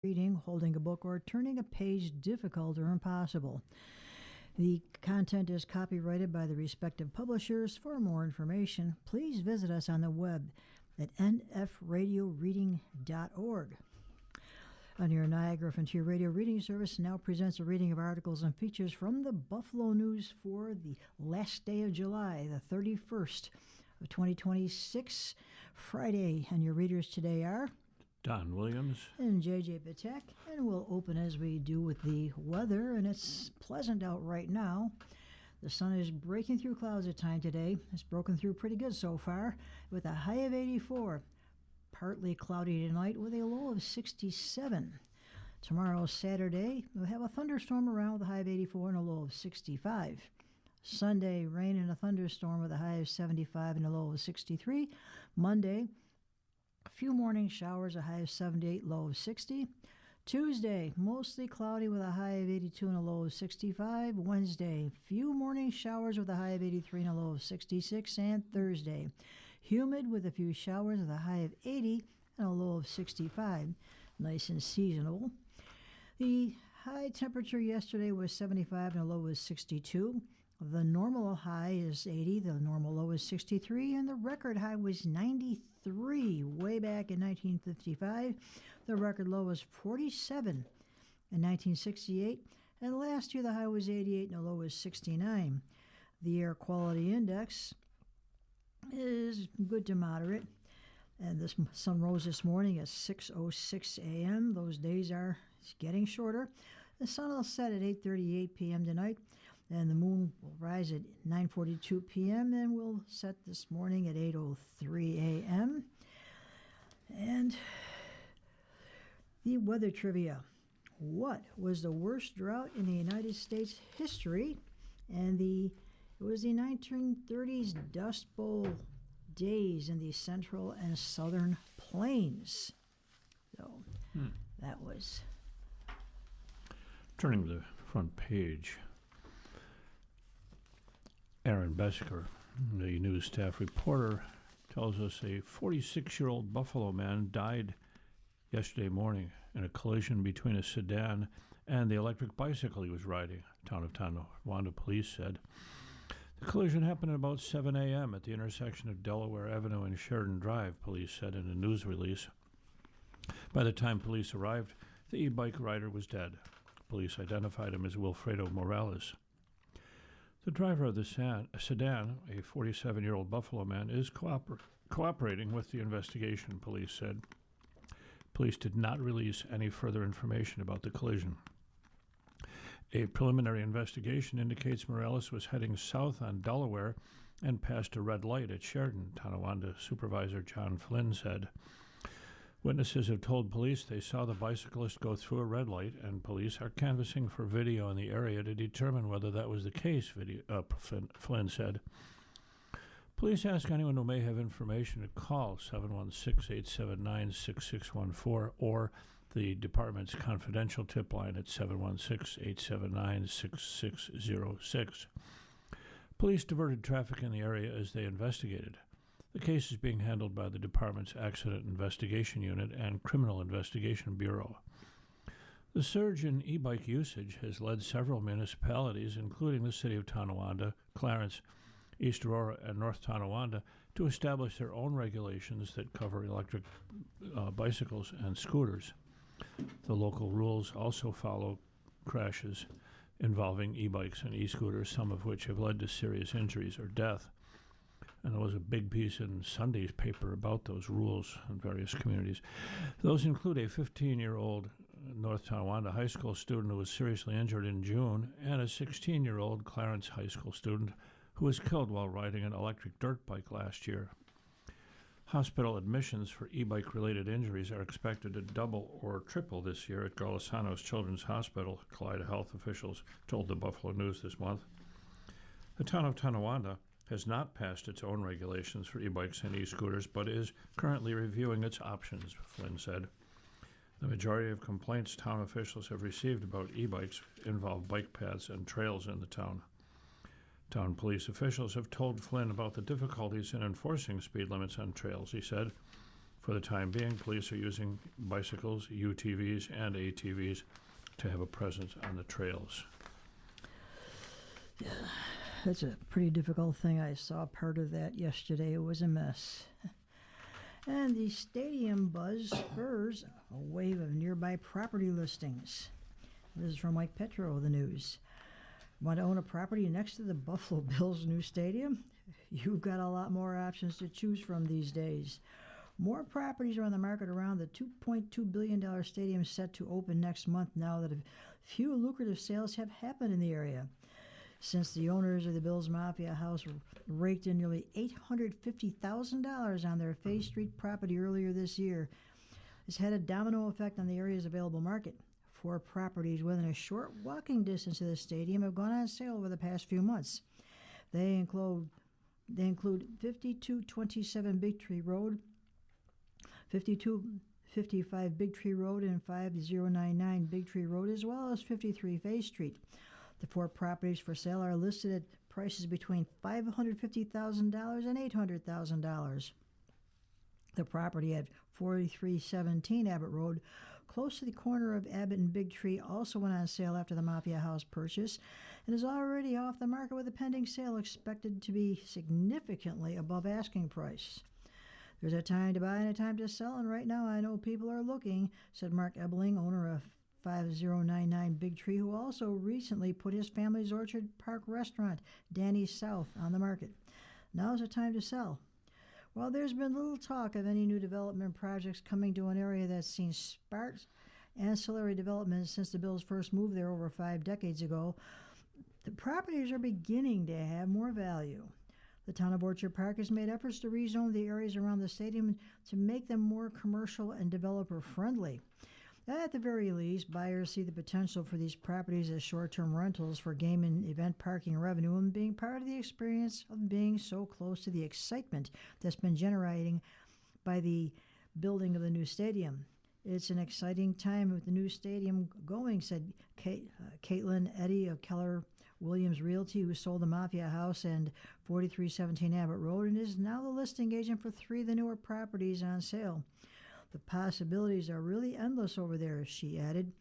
reading, holding a book, or turning a page difficult or impossible. The content is copyrighted by the respective publishers. For more information, please visit us on the web at nfradioreading.org. On your Niagara Frontier Radio reading service now presents a reading of articles and features from the Buffalo News for the last day of July, the 31st of 2026, Friday. And your readers today are Don Williams and J.J. Patek, and we'll open as we do with the weather, and it's pleasant out right now. The sun is breaking through clouds at time today. It's broken through pretty good so far, with a high of 84. Partly cloudy tonight with a low of 67. Tomorrow, Saturday, we'll have a thunderstorm around with a high of 84 and a low of 65. Sunday, rain and a thunderstorm with a high of 75 and a low of 63. Monday, a few morning showers, a high of 78, low of 60. Tuesday, mostly cloudy with a high of 82 and a low of 65. Wednesday, few morning showers with a high of 83 and a low of 66. And Thursday, humid with a few showers with a high of 80 and a low of 65. Nice and seasonable. The high temperature yesterday was 75 and a low was 62. The normal high is 80, the normal low is 63, and the record high was 93 way back in 1955. The record low was 47 in 1968, and last year the high was 88 and the low was 69. The air quality index is good to moderate, and the sun rose this morning at 6:06 a.m. Those days are getting shorter. The sun will set at 8:38 p.m. tonight, and the moon will rise at 9:42 p.m. and will set this morning at 8:03 a.m. And the weather trivia. What was the worst drought in the United States history? And it was the 1930s Dust Bowl days in the central and southern plains. So that was... Turning to the front page, Aaron Besker, the news staff reporter, tells us a 46-year-old Buffalo man died yesterday morning in a collision between a sedan and the electric bicycle he was riding, Town of Tonawanda police said. The collision happened at about 7 a.m. at the intersection of Delaware Avenue and Sheridan Drive, police said in a news release. By the time police arrived, the e-bike rider was dead. Police identified him as Wilfredo Morales. The driver of the sedan, a 47-year-old Buffalo man, is cooperating with the investigation, police said. Police did not release any further information about the collision. A preliminary investigation indicates Morales was heading south on Delaware and passed a red light at Sheridan, Tonawanda Supervisor John Flynn said. Witnesses have told police they saw the bicyclist go through a red light, and police are canvassing for video in the area to determine whether that was the case, Flynn said. Police ask anyone who may have information to call 716-879-6614 or the department's confidential tip line at 716-879-6606. Police diverted traffic in the area as they investigated. The case is being handled by the department's Accident Investigation Unit and Criminal Investigation Bureau. The surge in e-bike usage has led several municipalities, including the city of Tonawanda, Clarence, East Aurora, and North Tonawanda, to establish their own regulations that cover electric bicycles and scooters. The local rules also follow crashes involving e-bikes and e-scooters, some of which have led to serious injuries or death. And there was a big piece in Sunday's paper about those rules in various communities. Those include a 15-year-old North Tonawanda high school student who was seriously injured in June, and a 16-year-old Clarence high school student who was killed while riding an electric dirt bike last year. Hospital admissions for e-bike-related injuries are expected to double or triple this year at Golisano's Children's Hospital, Clyde health officials told the Buffalo News this month. The town of Tonawanda has not passed its own regulations for e-bikes and e-scooters, but is currently reviewing its options, Flynn said. The majority of complaints town officials have received about e-bikes involve bike paths and trails in the town. Town police officials have told Flynn about the difficulties in enforcing speed limits on trails, he said. For the time being, police are using bicycles, UTVs, and ATVs to have a presence on the trails. That's a pretty difficult thing. I saw part of that yesterday. It was a mess. And the stadium buzz spurs a wave of nearby property listings. This is from Mike Petro of the News. Want to own a property next to the Buffalo Bills' new stadium? You've got a lot more options to choose from these days. More properties are on the market around the $2.2 billion stadium set to open next month now that a few lucrative sales have happened in the area. Since the owners of the Bills Mafia House raked in nearly $850,000 on their Fay Street property earlier this year, it's had a domino effect on the area's available market. 4 properties within a short walking distance of the stadium have gone on sale over the past few months. They include 5227 Big Tree Road, 5255 Big Tree Road, and 5099 Big Tree Road, as well as 53 Fay Street. The 4 properties for sale are listed at prices between $550,000 and $800,000. The property at 4317 Abbott Road, close to the corner of Abbott and Big Tree, also went on sale after the Mafia House purchase and is already off the market with a pending sale expected to be significantly above asking price. There's a time to buy and a time to sell, and right now I know people are looking, said Mark Ebeling, owner of 5099 Big Tree, who also recently put his family's Orchard Park restaurant, Danny's South, on the market. Now's the time to sell. While there's been little talk of any new development projects coming to an area that's seen sparse ancillary development since the Bills first moved there over 5 decades ago, the properties are beginning to have more value. The town of Orchard Park has made efforts to rezone the areas around the stadium to make them more commercial and developer-friendly. At the very least, buyers see the potential for these properties as short-term rentals for game and event parking revenue and being part of the experience of being so close to the excitement that's been generating by the building of the new stadium. It's an exciting time with the new stadium going, said Caitlin Eddy of Keller Williams Realty, who sold the Mafia House and 4317 Abbott Road and is now the listing agent for 3 of the newer properties on sale. The possibilities are really endless over there, she added.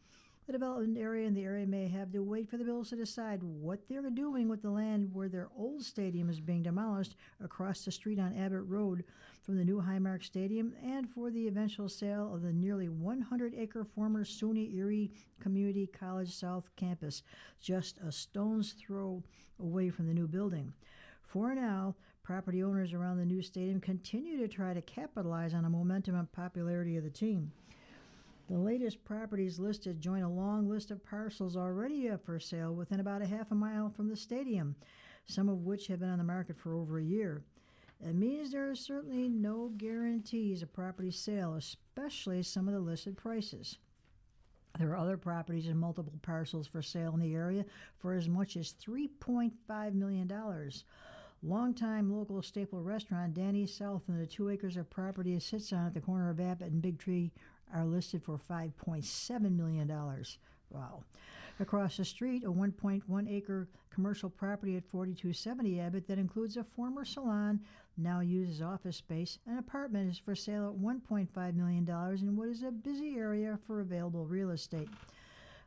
The development area and the area may have to wait for the Bills to decide what they're doing with the land where their old stadium is being demolished across the street on Abbott Road from the new Highmark Stadium, and for the eventual sale of the nearly 100-acre former SUNY Erie Community College South campus, just a stone's throw away from the new building. For now, property owners around the new stadium continue to try to capitalize on the momentum and popularity of the team. The latest properties listed join a long list of parcels already up for sale within about a half a mile from the stadium, some of which have been on the market for over a year. It means there are certainly no guarantees of property sale, especially some of the listed prices. There are other properties and multiple parcels for sale in the area for as much as $3.5 million. Longtime local staple restaurant Danny's South and the 2 acres of property it sits on at the corner of Abbott and Big Tree are listed for $5.7 million. Wow. Across the street, a 1.1 acre commercial property at 4270 Abbott that includes a former salon, now used as office space. An apartment is for sale at $1.5 million in what is a busy area for available real estate.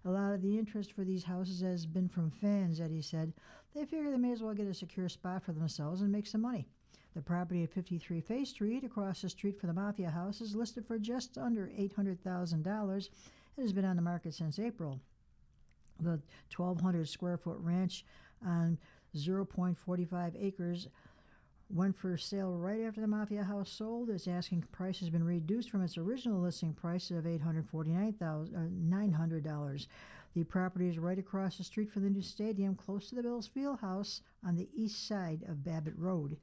A lot of the interest for these houses has been from fans, Eddie said. They figure they may as well get a secure spot for themselves and make some money. The property at 53 Fay Street, across the street from the Mafia House, is listed for just under $800,000. It has been on the market since April. The 1,200 square foot ranch on 0.45 acres went for sale right after the Mafia House sold. Its asking price has been reduced from its original listing price of $900. The property is right across the street from the new stadium, close to the Bills Field House on the east side of Babbitt Road.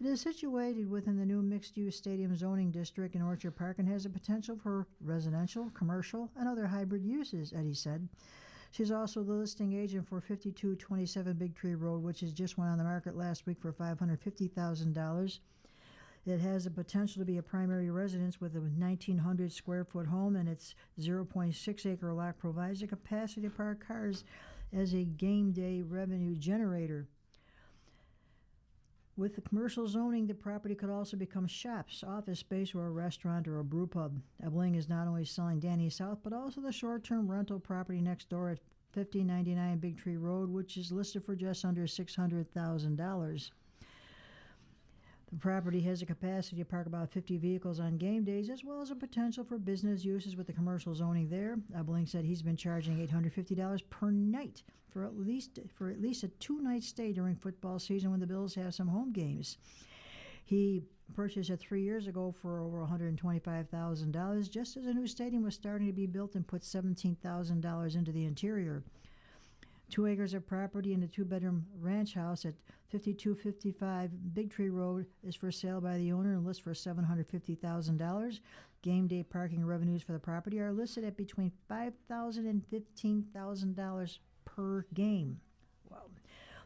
It is situated within the new mixed-use stadium zoning district in Orchard Park and has the potential for residential, commercial, and other hybrid uses, Eddie said. She's also the listing agent for 5227 Big Tree Road, which has just went on the market last week for $550,000. It has the potential to be a primary residence with a 1,900 square foot home, and its 0.6 acre lot provides the capacity to park cars as a game day revenue generator. With the commercial zoning, the property could also become shops, office space, or a restaurant or a brew pub. Abilene is not only selling Danny South, but also the short-term rental property next door at 5099 Big Tree Road, which is listed for just under $600,000. The property has a capacity to park about 50 vehicles on game days, as well as a potential for business uses with the commercial zoning there. Abilene said he's been charging $850 per night for at least a 2-night stay during football season when the Bills have some home games. He purchased it 3 years ago for over $125,000, just as a new stadium was starting to be built, and put $17,000 into the interior. 2 acres of property in a 2-bedroom ranch house at 5255 Big Tree Road is for sale by the owner and lists for $750,000. Game day parking revenues for the property are listed at between $5,000 and $15,000 per game. Wow.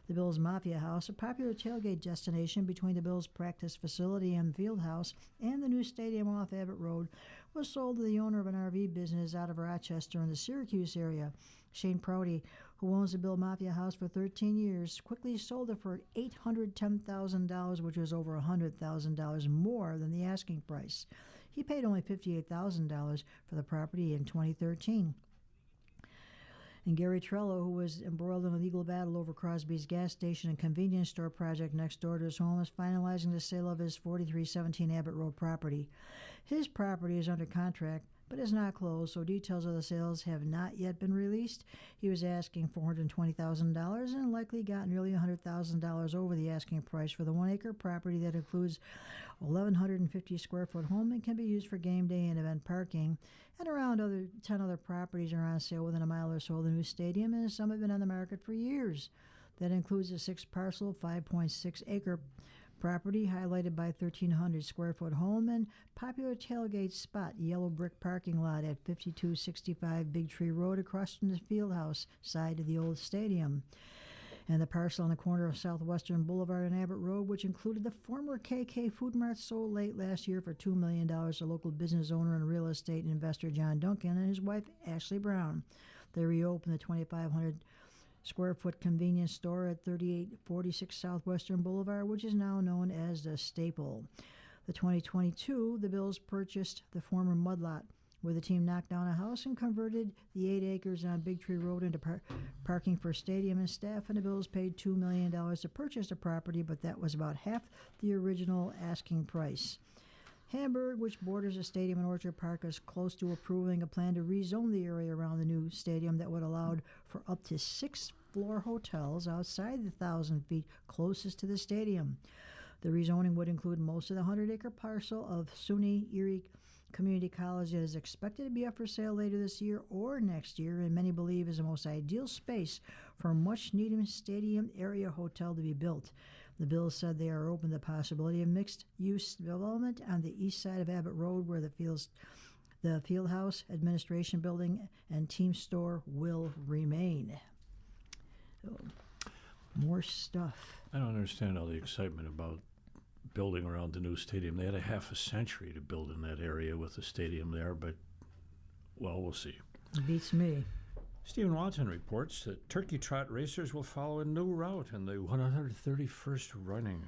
The Bills Mafia House, a popular tailgate destination between the Bills practice facility and field house and the new stadium off Abbott Road, was sold to the owner of an RV business out of Rochester in the Syracuse area. Shane Prouty, who owns the Bill Mafia House for 13 years, quickly sold it for $810,000, which was over $100,000 more than the asking price. He paid only $58,000 for the property in 2013. And Gary Trello, who was embroiled in a legal battle over Crosby's gas station and convenience store project next door to his home, is finalizing the sale of his 4317 Abbott Road property. His property is under contract, but is not closed, so details of the sales have not yet been released. He was asking $420,000 and likely got nearly $100,000 over the asking price for the 1-acre property that includes 1,150 square foot home and can be used for game day and event parking. And around 10 other properties are on sale within a mile or so of the new stadium, and some have been on the market for years. That includes a 6-parcel, 5.6 acre property highlighted by 1,300 square foot home and popular tailgate spot, yellow brick parking lot at 5265 Big Tree Road across from the field house side of the old stadium. And the parcel on the corner of Southwestern Boulevard and Abbott Road, which included the former KK Food Mart, sold late last year for $2 million to local business owner and real estate investor John Duncan and his wife Ashley Brown. They reopened the 2,500 square foot convenience store at 3846 Southwestern Boulevard, which is now known as the Staple. The 2022, the Bills purchased the former mud lot, where the team knocked down a house and converted the 8 acres on Big Tree Road into parking for stadium and staff, and the Bills paid $2 million to purchase the property, but that was about half the original asking price. Hamburg, which borders the stadium and Orchard Park, is close to approving a plan to rezone the area around the new stadium that would allow for up to 6-floor hotels outside the 1,000 feet closest to the stadium. The rezoning would include most of the 100-acre parcel of SUNY Erie Community College that is expected to be up for sale later this year or next year, and many believe is the most ideal space for a much-needed stadium area hotel to be built. The Bills said they are open to the possibility of mixed-use development on the east side of Abbott Road, where the Fieldhouse, Administration Building, and Team Store will remain. So, more stuff. I don't understand all the excitement about building around the new stadium. They had a half a century to build in that area with the stadium there, but, well, we'll see. Beats me. Stephen Watson reports that Turkey Trot racers will follow a new route in the 131st running.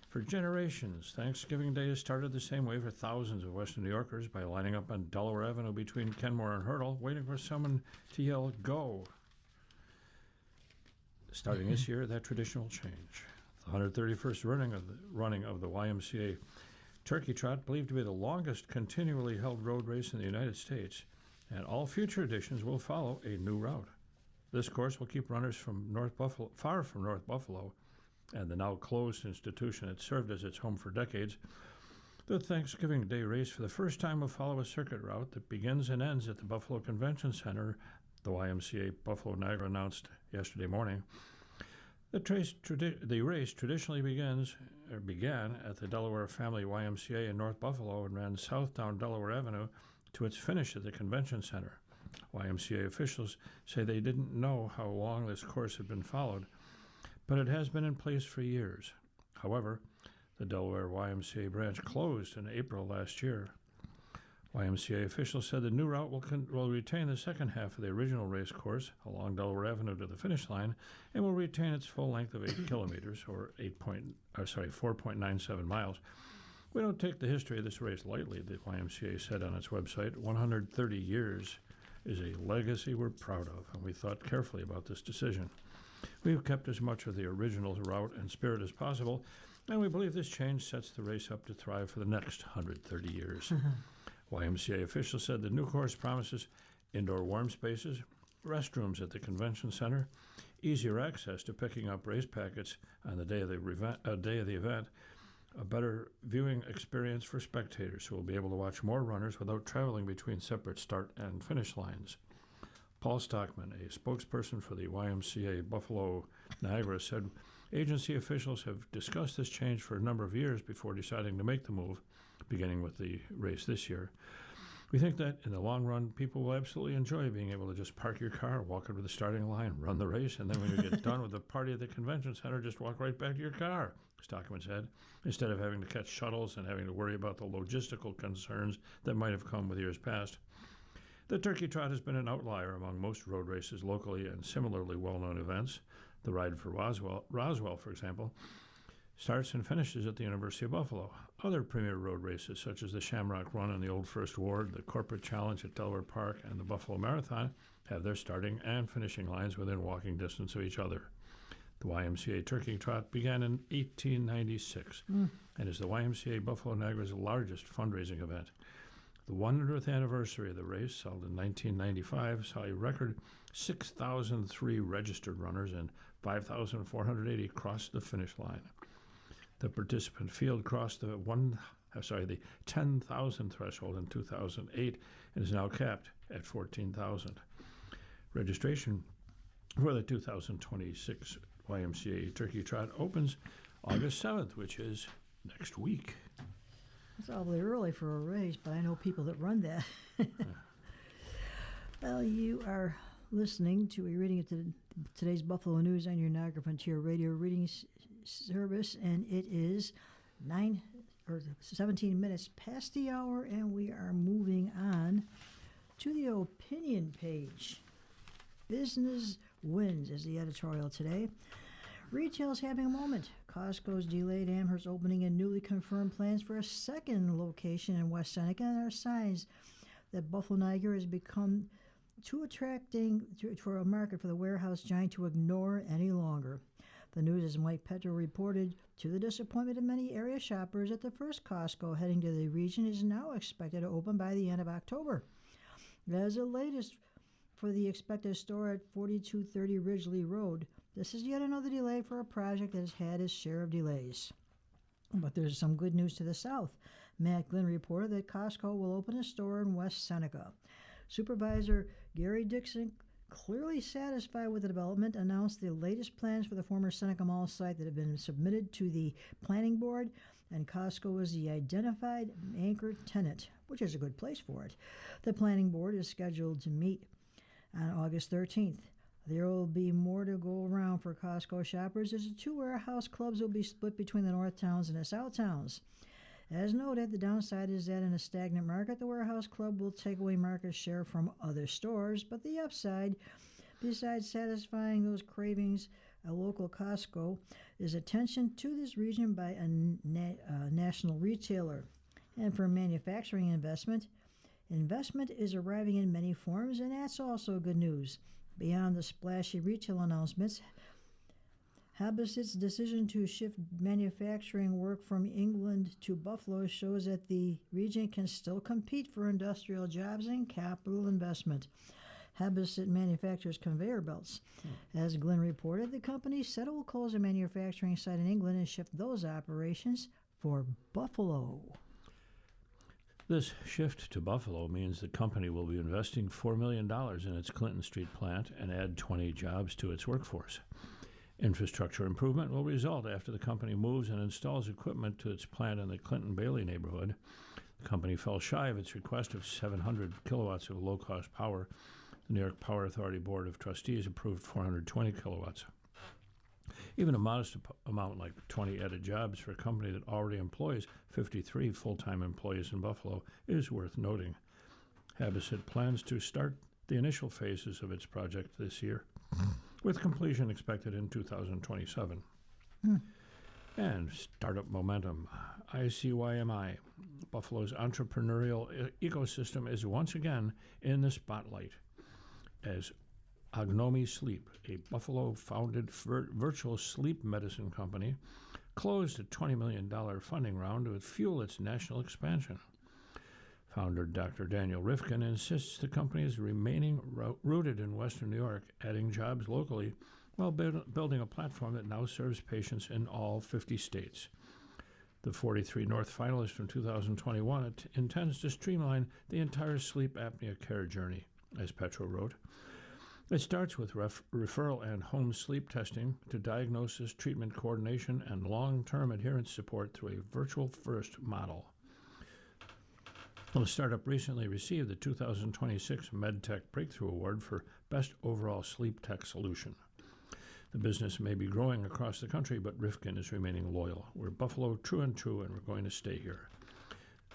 For generations, Thanksgiving Day has started the same way for thousands of Western New Yorkers by lining up on Delaware Avenue between Kenmore and Hurdle, waiting for someone to yell, "Go!" Starting this year, that tradition will change. The 131st running of the YMCA Turkey Trot, believed to be the longest continually held road race in the United States, and all future editions will follow a new route. This course will keep runners from far from North Buffalo and the now closed institution that served as its home for decades. The Thanksgiving Day race for the first time will follow a circuit route that begins and ends at the Buffalo Convention Center, the YMCA Buffalo Niagara announced yesterday morning. The race traditionally began at the Delaware Family YMCA in North Buffalo and ran south down Delaware Avenue to its finish at the Convention Center. YMCA officials say they didn't know how long this course had been followed, but it has been in place for years. However, the Delaware YMCA branch closed in April last year. YMCA officials said the new route will retain the second half of the original race course along Delaware Avenue to the finish line and will retain its full length of 8 kilometers, or 4.97 miles. We don't take the history of this race lightly, the YMCA said on its website. 130 years is a legacy we're proud of, and we thought carefully about this decision. We've kept as much of the original route and spirit as possible, and we believe this change sets the race up to thrive for the next 130 years. YMCA officials said the new course promises indoor warm spaces, restrooms at the convention center, easier access to picking up race packets on the day of the event, a better viewing experience for spectators who will be able to watch more runners without traveling between separate start and finish lines. Paul Stockman, a spokesperson for the YMCA Buffalo Niagara, said agency officials have discussed this change for a number of years before deciding to make the move, beginning with the race this year. We think that in the long run, people will absolutely enjoy being able to just park your car, walk over to the starting line, run the race, and then when you get done with the party at the convention center, just walk right back to your car, Stockman said, instead of having to catch shuttles and having to worry about the logistical concerns that might have come with years past. The Turkey Trot has been an outlier among most road races locally and similarly well-known events. The Ride for Roswell, for example, starts and finishes at the University of Buffalo. Other premier road races, such as the Shamrock Run in the Old First Ward, the Corporate Challenge at Delaware Park, and the Buffalo Marathon, have their starting and finishing lines within walking distance of each other. The YMCA Turkey Trot began in 1896 and is the YMCA Buffalo Niagara's largest fundraising event. The 100th anniversary of the race, held in 1995, saw a record 6,003 registered runners and 5,480 cross the finish line. The participant field crossed the 10,000 threshold in 2008 and is now capped at 14,000. Registration for the 2026 YMCA Turkey Trot opens August 7th, which is next week. It's awfully early for a race, but I know people that run that. Well, you are listening to a reading of today's Buffalo News on your Niagara Frontier Radio reading service, and it is 17 minutes past the hour, and we are moving on to the opinion page. Business wins is the editorial today. Retail's having a moment. Costco's delayed Amherst opening and newly confirmed plans for a second location in West Seneca are signs that Buffalo Niagara has become too attracting for a market for the warehouse giant to ignore any longer. The news, as Mike Petro reported, to the disappointment of many area shoppers, that the first Costco heading to the region is now expected to open by the end of October. As the latest for the expected store at 4230 Ridgely Road, this is yet another delay for a project that has had its share of delays. But there's some good news to the south. Matt Glynn reported that Costco will open a store in West Seneca. Supervisor Gary Dixon, clearly satisfied with the development, announced the latest plans for the former Seneca Mall site that have been submitted to the planning board, and Costco is the identified anchor tenant, which is a good place for it. The planning board is scheduled to meet on August 13th. There will be more to go around for Costco shoppers, as the two warehouse clubs will be split between the North Towns and the South Towns. As noted, the downside is that in a stagnant market, the warehouse club will take away market share from other stores, but the upside, besides satisfying those cravings, a local Costco, is attention to this region by a national retailer. And for manufacturing investment is arriving in many forms, and that's also good news. Beyond the splashy retail announcements, Habesit's decision to shift manufacturing work from England to Buffalo shows that the region can still compete for industrial jobs and capital investment. Habesit manufactures conveyor belts. As Glenn reported, the company said it will close a manufacturing site in England and shift those operations for Buffalo. This shift to Buffalo means the company will be investing $4 million in its Clinton Street plant and add 20 jobs to its workforce. Infrastructure improvement will result after the company moves and installs equipment to its plant in the Clinton-Bailey neighborhood. The company fell shy of its request of 700 kilowatts of low-cost power. The New York Power Authority Board of Trustees approved 420 kilowatts. Even a modest amount like 20 added jobs for a company that already employs 53 full-time employees in Buffalo is worth noting. Habasit plans to start the initial phases of its project this year, with completion expected in 2027. And startup momentum. ICYMI, Buffalo's entrepreneurial ecosystem, is once again in the spotlight as Ognomy Sleep, a Buffalo-founded virtual sleep medicine company, closed a $20 million funding round to fuel its national expansion. Founder Dr. Daniel Rifkin insists the company is remaining rooted in Western New York, adding jobs locally while building a platform that now serves patients in all 50 states. The 43 North finalist from 2021 intends to streamline the entire sleep apnea care journey, as Petro wrote. It starts with referral and home sleep testing to diagnosis, treatment coordination, and long-term adherence support through a virtual-first model. The startup recently received the 2026 MedTech Breakthrough Award for Best Overall Sleep Tech Solution. The business may be growing across the country, but Rifkin is remaining loyal. We're Buffalo true and true, and we're going to stay here.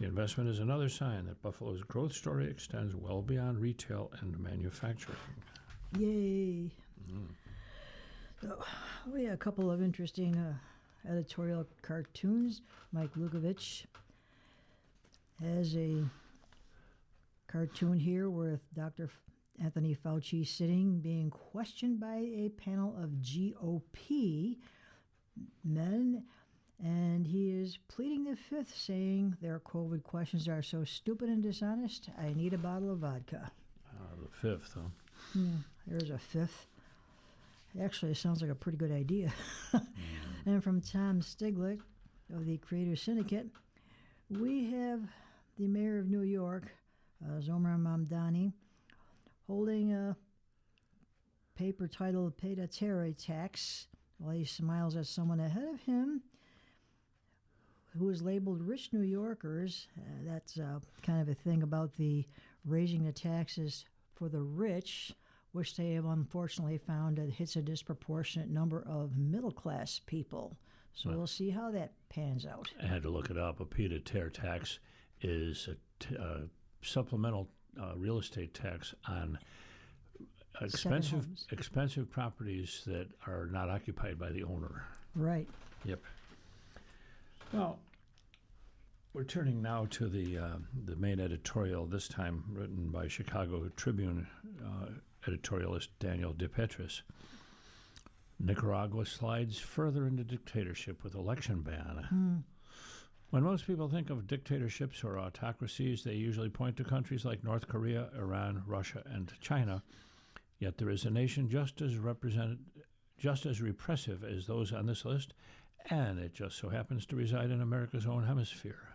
The investment is another sign that Buffalo's growth story extends well beyond retail and manufacturing. Yay. So we have a couple of interesting editorial cartoons. Mike Lukovich has a cartoon here with Dr. Anthony Fauci sitting, being questioned by a panel of GOP men, and he is pleading the fifth, saying their COVID questions are so stupid and dishonest, I need a bottle of vodka. The fifth, huh? Yeah, there's a fifth. Actually, it sounds like a pretty good idea. And from Tom Stiglitz of the Creative Syndicate, we have the mayor of New York, Zohran Mamdani, holding a paper titled Pay the Terror Tax while he smiles at someone ahead of him who is labeled Rich New Yorkers. That's kind of a thing about the raising the taxes for the rich, which they have unfortunately found that hits a disproportionate number of middle-class people. So we'll see how that pans out. I had to look it up. A pied-à-terre tax is a supplemental real estate tax on expensive properties that are not occupied by the owner. Right. Yep. Well, we're turning now to the main editorial, this time written by Chicago Tribune editorialist Daniel DePetris. Nicaragua slides further into dictatorship with election ban. When most people think of dictatorships or autocracies, they usually point to countries like North Korea, Iran, Russia, and China. Yet there is a nation just as repressive as those on this list, and it just so happens to reside in America's own hemisphere.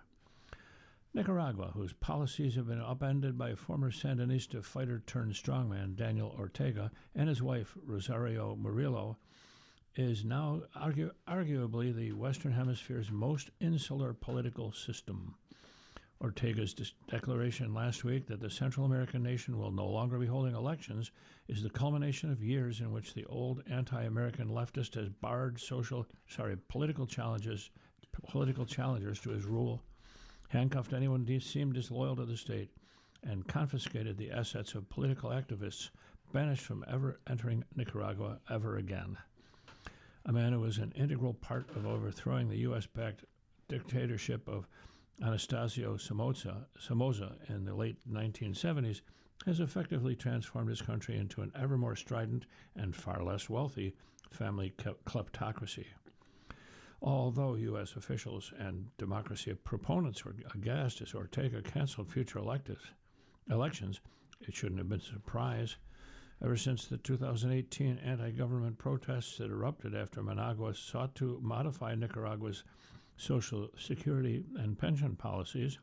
Nicaragua, whose policies have been upended by former Sandinista fighter-turned-strongman Daniel Ortega and his wife Rosario Murillo, is now arguably the Western Hemisphere's most insular political system. Ortega's declaration last week that the Central American nation will no longer be holding elections is the culmination of years in which the old anti-American leftist has barred political challengers to his rule, handcuffed anyone seemed disloyal to the state, and confiscated the assets of political activists banished from ever entering Nicaragua ever again. A man who was an integral part of overthrowing the U.S.-backed dictatorship of Anastasio Somoza in the late 1970s has effectively transformed his country into an ever more strident and far less wealthy family kleptocracy. Although U.S. officials and democracy proponents were aghast as Ortega canceled future elections, it shouldn't have been a surprise. Ever since the 2018 anti-government protests that erupted after Managua sought to modify Nicaragua's Social Security and pension policies,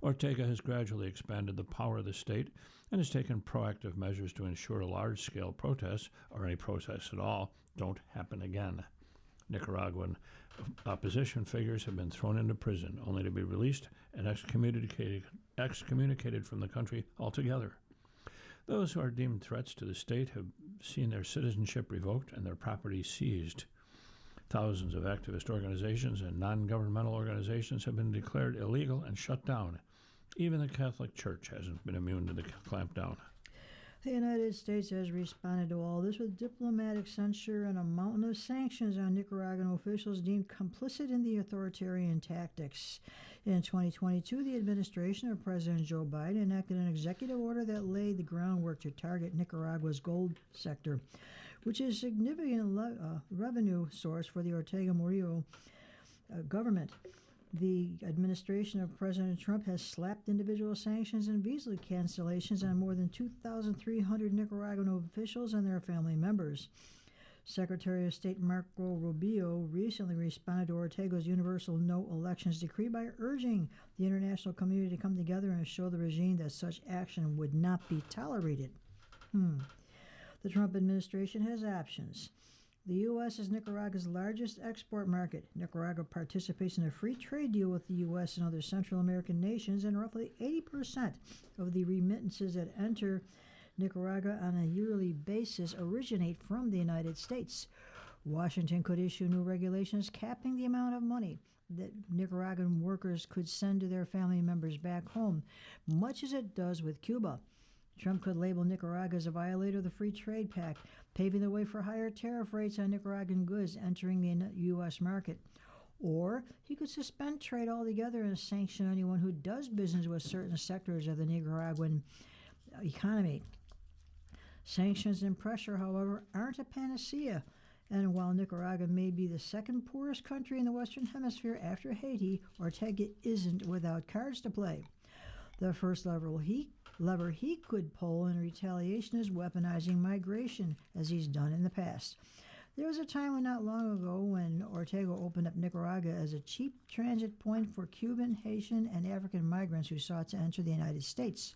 Ortega has gradually expanded the power of the state and has taken proactive measures to ensure large-scale protests, or any protests at all, don't happen again. Nicaraguan opposition figures have been thrown into prison, only to be released and excommunicated from the country altogether. Those who are deemed threats to the state have seen their citizenship revoked and their property seized. Thousands of activist organizations and non-governmental organizations have been declared illegal and shut down. Even the Catholic Church hasn't been immune to the clampdown. The United States has responded to all this with diplomatic censure and a mountain of sanctions on Nicaraguan officials deemed complicit in the authoritarian tactics. In 2022, the administration of President Joe Biden enacted an executive order that laid the groundwork to target Nicaragua's gold sector, which is a significant revenue source for the Ortega Murillo government. The administration of President Trump has slapped individual sanctions and visa cancellations on more than 2,300 Nicaraguan officials and their family members. Secretary of State Marco Rubio recently responded to Ortega's universal no elections decree by urging the international community to come together and show the regime that such action would not be tolerated. The Trump administration has options. The U.S. is Nicaragua's largest export market. Nicaragua participates in a free trade deal with the U.S. and other Central American nations, and roughly 80% of the remittances that enter Nicaragua on a yearly basis originate from the United States. Washington could issue new regulations capping the amount of money that Nicaraguan workers could send to their family members back home, much as it does with Cuba. Trump could label Nicaragua as a violator of the Free Trade Pact, paving the way for higher tariff rates on Nicaraguan goods entering the U.S. market. Or he could suspend trade altogether and sanction anyone who does business with certain sectors of the Nicaraguan economy. Sanctions and pressure, however, aren't a panacea. And while Nicaragua may be the second poorest country in the Western Hemisphere after Haiti, Ortega isn't without cards to play. The first lever he could pull in retaliation is weaponizing migration, as he's done in the past. There was a time not long ago when Ortega opened up Nicaragua as a cheap transit point for Cuban, Haitian, and African migrants who sought to enter the United States.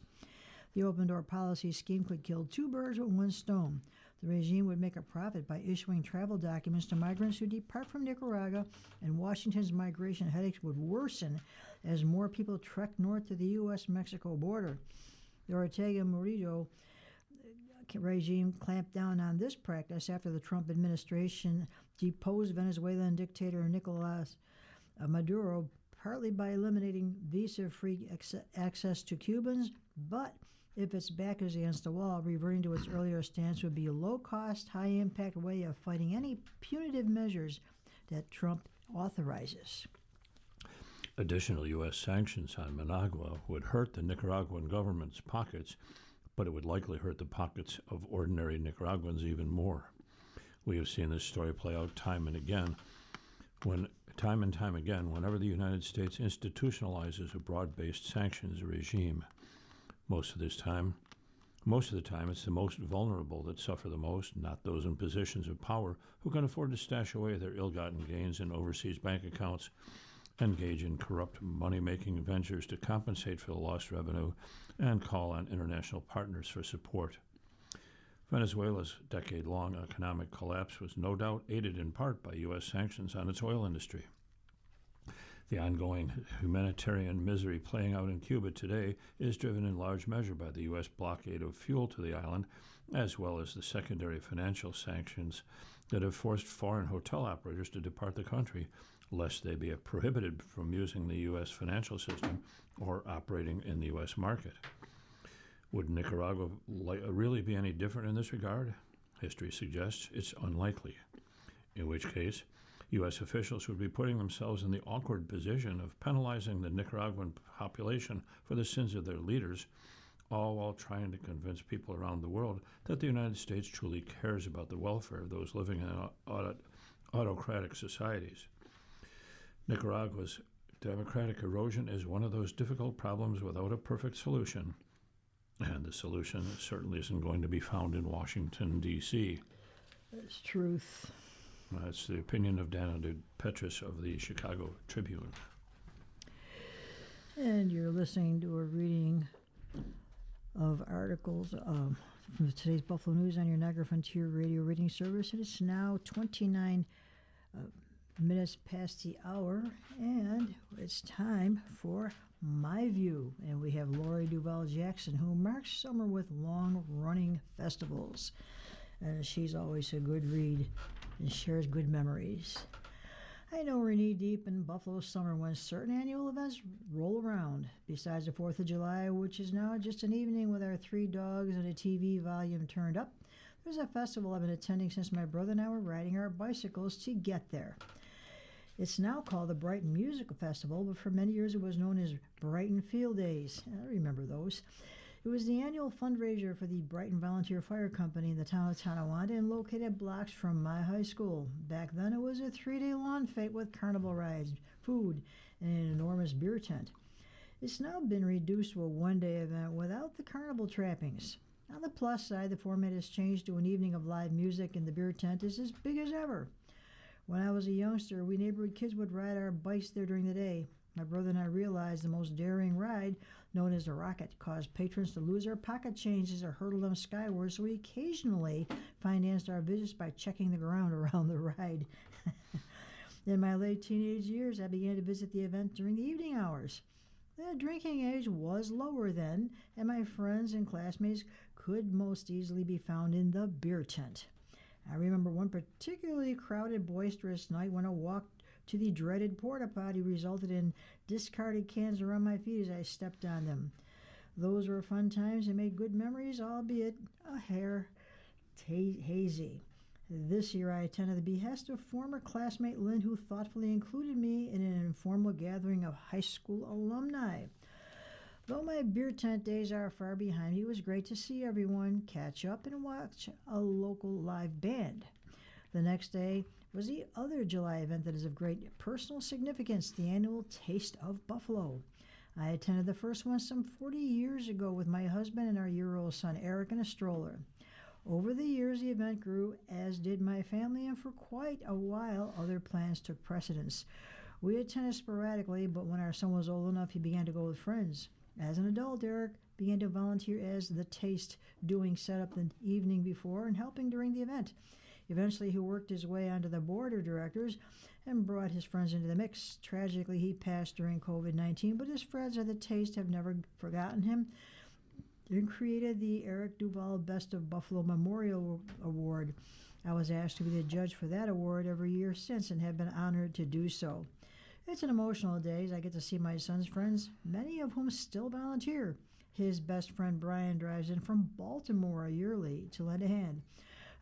The open-door policy scheme could kill two birds with one stone. The regime would make a profit by issuing travel documents to migrants who depart from Nicaragua, and Washington's migration headaches would worsen as more people trek north to the U.S.-Mexico border. The Ortega Murillo regime clamped down on this practice after the Trump administration deposed Venezuelan dictator Nicolas Maduro, partly by eliminating visa-free access to Cubans, but if its back is against the wall, reverting to its earlier stance would be a low-cost, high-impact way of fighting any punitive measures that Trump authorizes. Additional U.S. sanctions on Managua would hurt the Nicaraguan government's pockets, but it would likely hurt the pockets of ordinary Nicaraguans even more. We have seen this story play out time and time again, whenever the United States institutionalizes a broad-based sanctions regime. Most of the time, it's the most vulnerable that suffer the most, not those in positions of power who can afford to stash away their ill-gotten gains in overseas bank accounts, engage in corrupt money-making ventures to compensate for the lost revenue, and call on international partners for support. Venezuela's decade-long economic collapse was no doubt aided in part by U.S. sanctions on its oil industry. The ongoing humanitarian misery playing out in Cuba today is driven in large measure by the U.S. blockade of fuel to the island, as well as the secondary financial sanctions that have forced foreign hotel operators to depart the country, lest they be prohibited from using the U.S. financial system or operating in the U.S. market. Would Nicaragua really be any different in this regard? History suggests it's unlikely, in which case U.S. officials would be putting themselves in the awkward position of penalizing the Nicaraguan population for the sins of their leaders, all while trying to convince people around the world that the United States truly cares about the welfare of those living in autocratic societies. Nicaragua's democratic erosion is one of those difficult problems without a perfect solution, and the solution certainly isn't going to be found in Washington, D.C. That's truth. That's the opinion of Dana DePetris of the Chicago Tribune. And you're listening to a reading of articles from today's Buffalo News on your Niagara Frontier Radio reading service. It is now 29 minutes past the hour, and it's time for My View, and we have Lori Duval Jackson, who marks summer with long-running festivals. And she's always a good read and shares good memories. I know we're knee-deep in Buffalo summer when certain annual events roll around. Besides the 4th of July, which is now just an evening with our 3 dogs and a TV volume turned up, there's a festival I've been attending since my brother and I were riding our bicycles to get there. It's now called the Brighton Musical Festival, but for many years it was known as Brighton Field Days. I remember those. It was the annual fundraiser for the Brighton Volunteer Fire Company in the town of Tonawanda and located blocks from my high school. Back then it was a 3-day lawn fete with carnival rides, food, and an enormous beer tent. It's now been reduced to a 1-day event without the carnival trappings. On the plus side, the format has changed to an evening of live music and the beer tent is as big as ever. When I was a youngster, we neighborhood kids would ride our bikes there during the day. My brother and I realized the most daring ride, known as the Rocket, caused patrons to lose their pocket change as it hurtled them skyward, so we occasionally financed our visits by checking the ground around the ride. In my late teenage years, I began to visit the event during the evening hours. The drinking age was lower then, and my friends and classmates could most easily be found in the beer tent. I remember one particularly crowded, boisterous night when a walk to the dreaded porta potty resulted in discarded cans around my feet as I stepped on them. Those were fun times and made good memories, albeit a hair hazy. This year I attended the behest of former classmate Lynn, who thoughtfully included me in an informal gathering of high school alumni. Though my beer tent days are far behind me, it was great to see everyone, catch up, and watch a local live band. The next day was the other July event that is of great personal significance, the annual Taste of Buffalo. I attended the first one some 40 years ago with my husband and our year-old son Eric in a stroller. Over the years, the event grew, as did my family, and for quite a while, other plans took precedence. We attended sporadically, but when our son was old enough, he began to go with friends. As an adult, Eric began to volunteer as the Taste, doing setup the evening before and helping during the event. Eventually, he worked his way onto the board of directors and brought his friends into the mix. Tragically, he passed during COVID-19, but his friends at the Taste have never forgotten him and created the Eric Duval Best of Buffalo Memorial Award. I was asked to be the judge for that award every year since and have been honored to do so. It's an emotional day as I get to see my son's friends, many of whom still volunteer. His best friend Brian drives in from Baltimore yearly to lend a hand.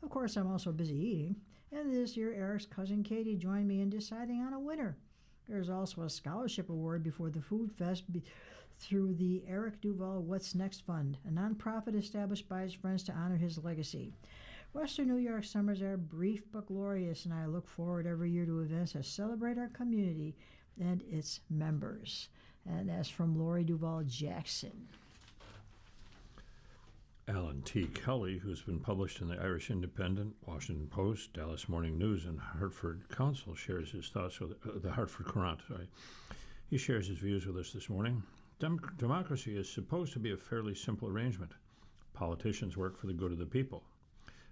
Of course, I'm also busy eating, and this year Eric's cousin Katie joined me in deciding on a winner. There's also a scholarship award before the Food Fest through the Eric Duval What's Next Fund, a nonprofit established by his friends to honor his legacy. Western New York summers are brief but glorious, and I look forward every year to events that celebrate our community and its members. And that's from Lori Duval Jackson. Alan T. Kelly, who's been published in the Irish Independent, Washington Post, Dallas Morning News, and Hartford Council, shares his thoughts with the Hartford Courant. He shares his views with us this morning. Democracy is supposed to be a fairly simple arrangement. Politicians work for the good of the people.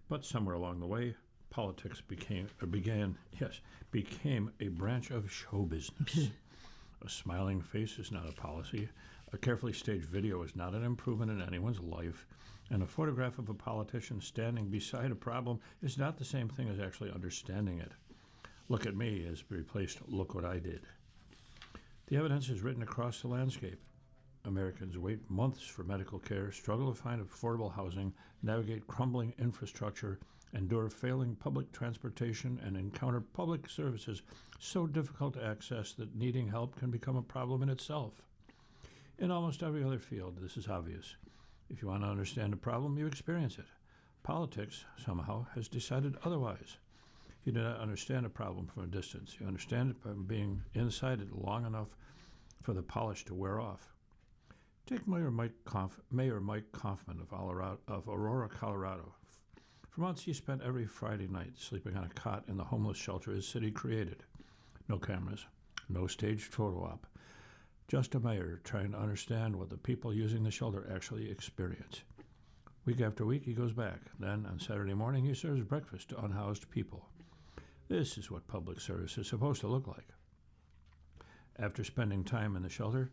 But somewhere along the way, politics became a branch of show business. A smiling face is not a policy. A carefully staged video is not an improvement in anyone's life. And a photograph of a politician standing beside a problem is not the same thing as actually understanding it. Look at me has replaced look what I did. The evidence is written across the landscape. Americans wait months for medical care, struggle to find affordable housing, navigate crumbling infrastructure, endure failing public transportation, and encounter public services so difficult to access that needing help can become a problem in itself. In almost every other field, this is obvious. If you want to understand a problem, you experience it. Politics, somehow, has decided otherwise. You do not understand a problem from a distance. You understand it by being inside it long enough for the polish to wear off. Take Mayor Mike Kaufman of Aurora, Colorado. For months, he spent every Friday night sleeping on a cot in the homeless shelter his city created. No cameras, no staged photo op. Just a mayor trying to understand what the people using the shelter actually experience. Week after week, he goes back. Then, on Saturday morning, he serves breakfast to unhoused people. This is what public service is supposed to look like. After spending time in the shelter,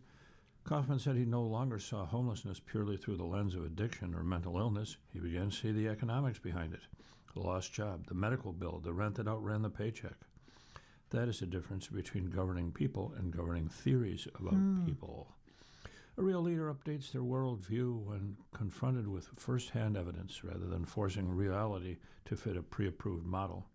Kaufman said he no longer saw homelessness purely through the lens of addiction or mental illness. He began to see the economics behind it. The lost job, the medical bill, the rent that outran the paycheck. That is the difference between governing people and governing theories about people. A real leader updates their worldview when confronted with first-hand evidence rather than forcing reality to fit a pre-approved model.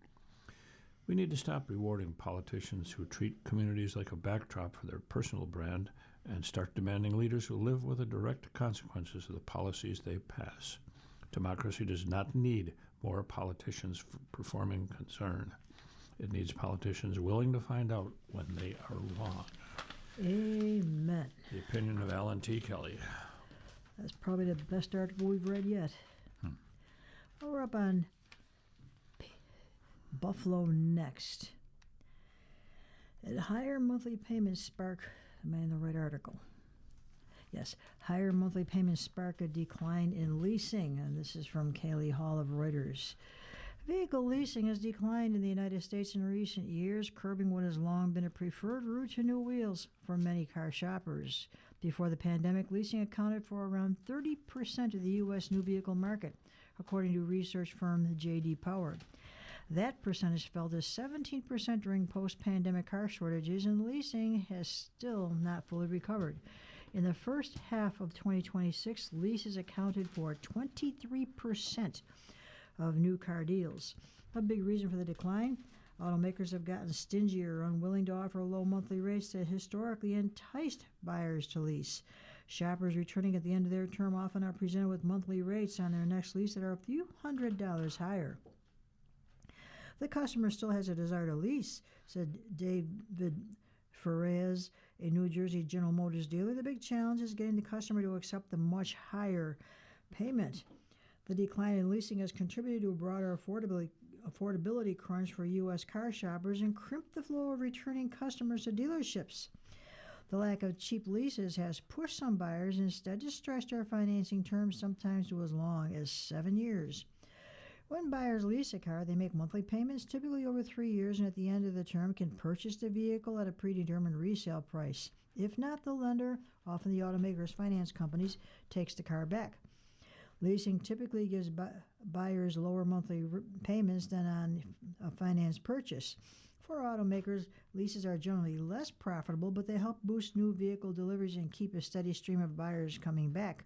We need to stop rewarding politicians who treat communities like a backdrop for their personal brand and start demanding leaders who live with the direct consequences of the policies they pass. Democracy does not need more politicians performing concern. It needs politicians willing to find out when they are wrong. Amen. The opinion of Alan T. Kelly. That's probably the best article we've read yet. Well, we're up on Buffalo Next. At higher monthly payments spark, am I in the right article? Yes, higher monthly payments spark a decline in leasing, and this is from Kaylee Hall of Reuters. Vehicle leasing has declined in the United States in recent years, curbing what has long been a preferred route to new wheels for many car shoppers. Before the pandemic, leasing accounted for around 30% of the U.S. new vehicle market, according to research firm J.D. Power. That percentage fell to 17% during post-pandemic car shortages, and leasing has still not fully recovered. In the first half of 2026, leases accounted for 23% of new car deals. A big reason for the decline? Automakers have gotten stingier or unwilling to offer low monthly rates that historically enticed buyers to lease. Shoppers returning at the end of their term often are presented with monthly rates on their next lease that are a few $100s higher. The customer still has a desire to lease, said David Ferrez, a New Jersey General Motors dealer. The big challenge is getting the customer to accept the much higher-payment. The decline in leasing has contributed to a broader affordability crunch for U.S. car shoppers and crimped the flow of returning customers to dealerships. The lack of cheap leases has pushed some buyers instead to stretch their financing terms sometimes to as long as 7 years. When buyers lease a car, they make monthly payments, typically over 3 years, and at the end of the term can purchase the vehicle at a predetermined resale price. If not, the lender, often the automaker's finance companies, takes the car back. Leasing typically gives buyers lower monthly payments than on a finance purchase. For automakers, leases are generally less profitable, but they help boost new vehicle deliveries and keep a steady stream of buyers coming back.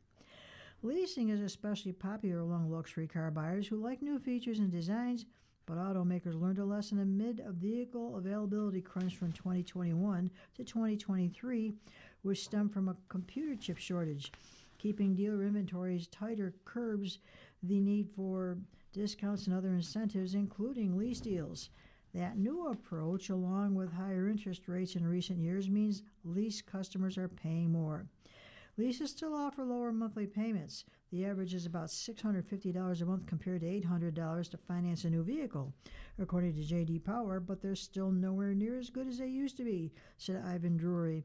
Leasing is especially popular among luxury car buyers who like new features and designs, but automakers learned a lesson amid a vehicle availability crunch from 2021 to 2023, which stemmed from a computer chip shortage. Keeping dealer inventories tighter curbs the need for discounts and other incentives, including lease deals. That new approach, along with higher interest rates in recent years, means lease customers are paying more. Leases still offer lower monthly payments. The average is about $650 a month compared to $800 to finance a new vehicle, according to J.D. Power, but they're still nowhere near as good as they used to be, said Ivan Drury,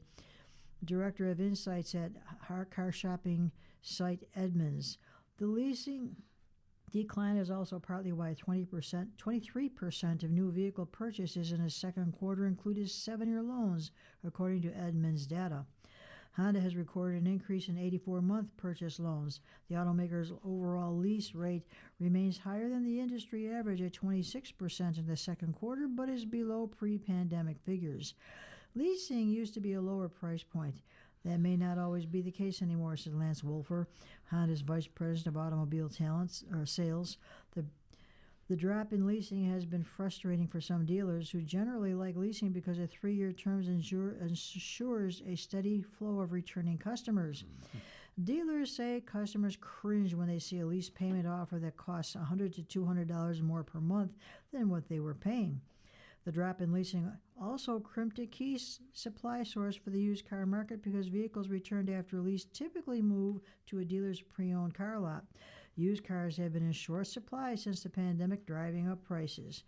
Director of Insights at car shopping site Edmunds. The leasing decline is also partly why 23% of new vehicle purchases in the second quarter included 7-year loans, according to Edmunds data. Honda has recorded an increase in 84-month purchase loans. The automaker's overall lease rate remains higher than the industry average at 26% in the second quarter, but is below pre-pandemic figures. Leasing used to be a lower price point. That may not always be the case anymore, said Lance Wolfer, Honda's Vice President of Automobile Sales. The drop in leasing has been frustrating for some dealers who generally like leasing because a 3-year term ensures a steady flow of returning customers. Dealers say customers cringe when they see a lease payment offer that costs $100 to $200 more per month than what they were paying. The drop in leasing also crimped a key supply source for the used car market because vehicles returned after a lease typically move to a dealer's pre-owned car lot. Used cars have been in short supply since the pandemic, driving up prices.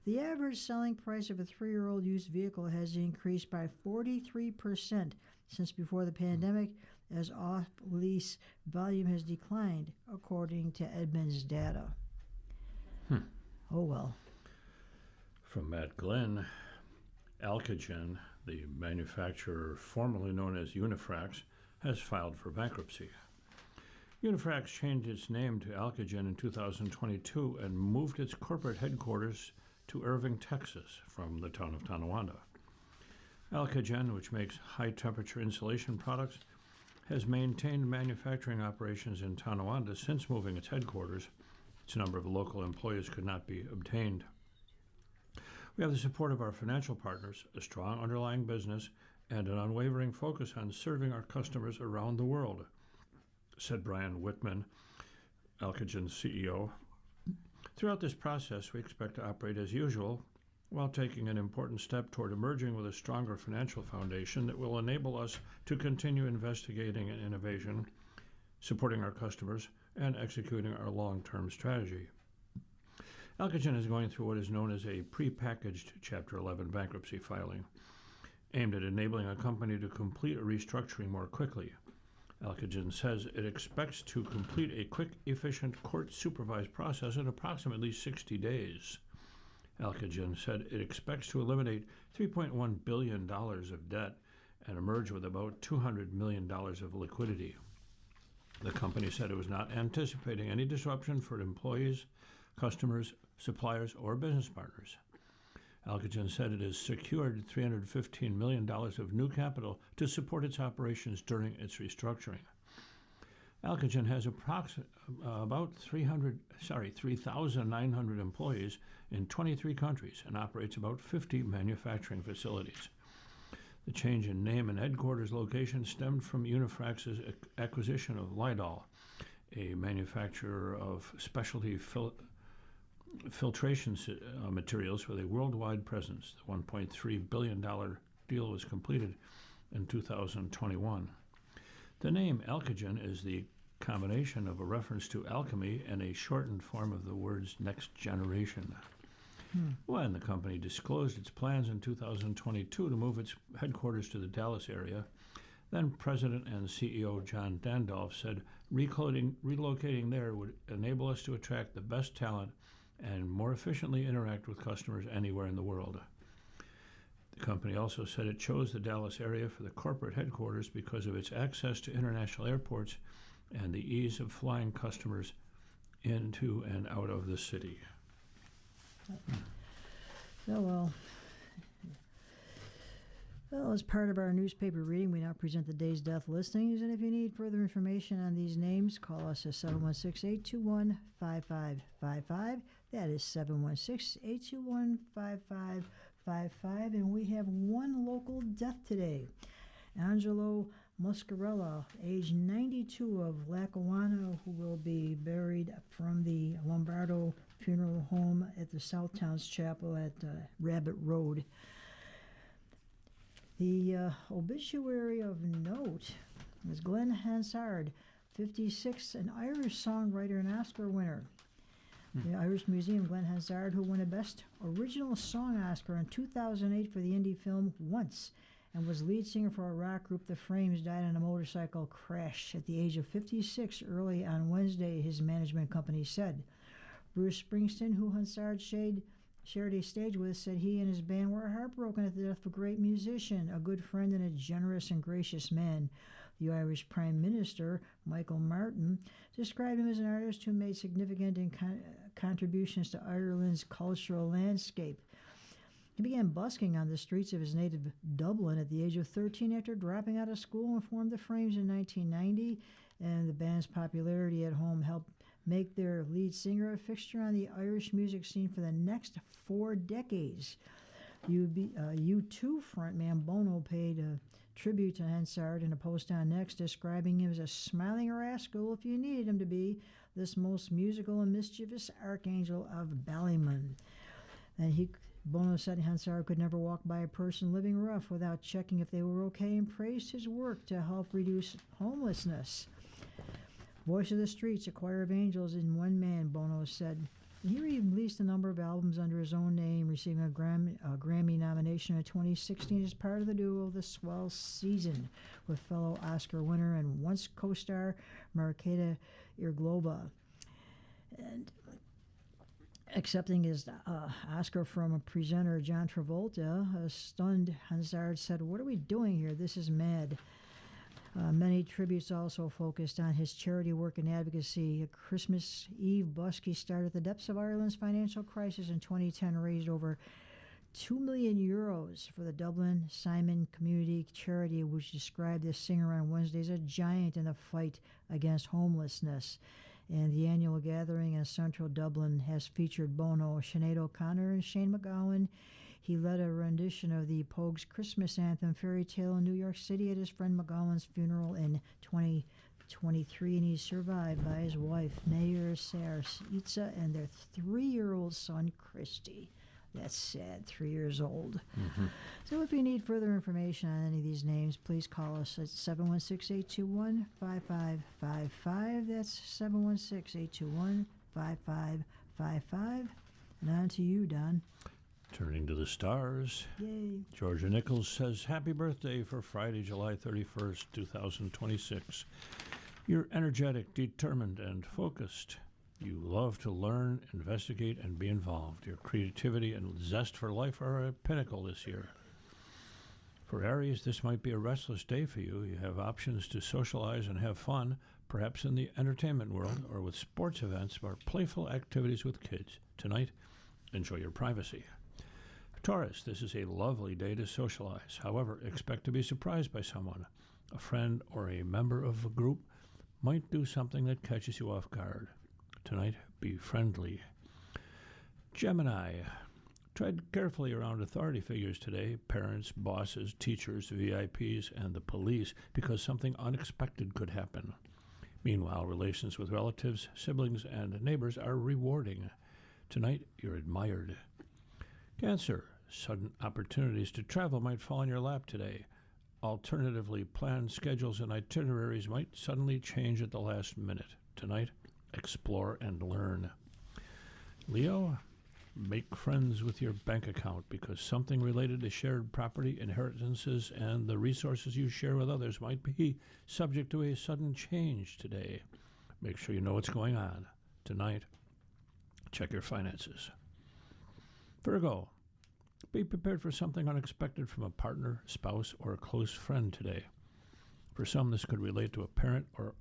The average selling price of a 3-year-old used vehicle has increased by 43% since before the pandemic, as off-lease volume has declined, according to Edmunds data. Oh well. From Matt Glenn, Alcogen, the manufacturer formerly known as Unifrax, has filed for bankruptcy. Unifrax changed its name to Alcogen in 2022 and moved its corporate headquarters to Irving, Texas, from the town of Tonawanda. Alcogen, which makes high-temperature insulation products, has maintained manufacturing operations in Tonawanda since moving its headquarters. Its number of local employees could not be obtained. We have the support of our financial partners, a strong underlying business, and an unwavering focus on serving our customers around the world, said Brian Whitman, Alcogen's CEO. Throughout this process, we expect to operate as usual while taking an important step toward emerging with a stronger financial foundation that will enable us to continue investigating and innovation, supporting our customers, and executing our long-term strategy. Alcogen is going through what is known as a prepackaged Chapter 11 bankruptcy filing, aimed at enabling a company to complete a restructuring more quickly. Alcogen says it expects to complete a quick, efficient, court-supervised process in approximately 60 days. Alcogen said it expects to eliminate $3.1 billion of debt and emerge with about $200 million of liquidity. The company said it was not anticipating any disruption for employees, customers, suppliers, or business partners. Alcogen said it has secured $315 million of new capital to support its operations during its restructuring. Alcogen has about 3,900 employees in 23 countries and operates about 50 manufacturing facilities. The change in name and headquarters location stemmed from Unifrax's acquisition of Lidol, a manufacturer of specialty filtration materials with a worldwide presence. The $1.3 billion deal was completed in 2021. The name Alcogen is the combination of a reference to alchemy and a shortened form of the words next generation. When the company disclosed its plans in 2022 to move its headquarters to the Dallas area, then President and CEO John Dandolf said relocating there would enable us to attract the best talent and more efficiently interact with customers anywhere in the world. The company also said it chose the Dallas area for the corporate headquarters because of its access to international airports and the ease of flying customers into and out of the city. Well, as part of our newspaper reading, we now present the day's death listings. And if you need further information on these names, call us at 716-821-5555. That is 716-821-5555. And we have one local death today. Angelo Muscarella, age 92, of Lackawanna, who will be buried from the Lombardo Funeral Home at the Southtowns Chapel at Rabbit Road. The obituary of note is Glenn Hansard, 56, an Irish songwriter and Oscar winner. The Irish Museum, Glenn Hansard, who won a Best Original Song Oscar in 2008 for the indie film Once, and was lead singer for a rock group The Frames, died in a motorcycle crash at the age of 56 early on Wednesday, his management company said. Bruce Springsteen, who Hansard shared a stage with, said he and his band were heartbroken at the death of a great musician, a good friend, and a generous and gracious man. The Irish Prime Minister, Michael Martin, described him as an artist who made significant contributions to Ireland's cultural landscape. He began busking on the streets of his native Dublin at the age of 13 after dropping out of school and formed the Frames in 1990, and the band's popularity at home helped make their lead singer a fixture on the Irish music scene for the next 4 decades. U2 frontman Bono paid a tribute to Hansard in a post on X, describing him as a smiling rascal if you needed him to be, this most musical and mischievous archangel of Ballymun. And Bono said Hansard could never walk by a person living rough without checking if they were okay, and praised his work to help reduce homelessness. Voice of the Streets, a choir of angels in one man, Bono said. He released a number of albums under his own name, receiving a Grammy nomination in 2016 as part of the duo The Swell Season with fellow Oscar winner and once co-star Marketa Irglova. And accepting his Oscar from a presenter, John Travolta, stunned Hansard said, "What are we doing here? This is mad." Many tributes also focused on his charity work and advocacy. A Christmas Eve buskie started at the depths of Ireland's financial crisis in 2010 raised over €2 million for the Dublin Simon Community Charity, which described this singer on Wednesday as a giant in the fight against homelessness. And the annual gathering in central Dublin has featured Bono, Sinead O'Connor, and Shane MacGowan. He led a rendition of the Pogues' Christmas anthem, Fairy Tale, in New York City at his friend McGowan's funeral in 2023, and he's survived by his wife, Mayor Itza, and their 3-year-old son, Christy. That's sad, 3 years old. Mm-hmm. So if you need further information on any of these names, please call us at 716-821-5555. That's 716-821-5555. And on to you, Don. Turning to the stars, Yay. Georgia Nichols says, happy birthday for Friday, July 31st, 2026. You're energetic, determined, and focused. You love to learn, investigate, and be involved. Your creativity and zest for life are a pinnacle this year. For Aries, this might be a restless day for you. You have options to socialize and have fun, perhaps in the entertainment world or with sports events or playful activities with kids. Tonight, enjoy your privacy. Taurus, this is a lovely day to socialize. However, expect to be surprised by someone. A friend or a member of a group might do something that catches you off guard. Tonight, be friendly. Gemini, tread carefully around authority figures today, parents, bosses, teachers, VIPs, and the police, because something unexpected could happen. Meanwhile, relations with relatives, siblings, and neighbors are rewarding. Tonight, you're admired. Cancer, sudden opportunities to travel might fall in your lap today. Alternatively, planned schedules and itineraries might suddenly change at the last minute. Tonight, explore and learn. Leo, make friends with your bank account because something related to shared property, inheritances, and the resources you share with others might be subject to a sudden change today. Make sure you know what's going on. Tonight, check your finances. Virgo, be prepared for something unexpected from a partner, spouse, or a close friend today. For some, this could relate to a parent or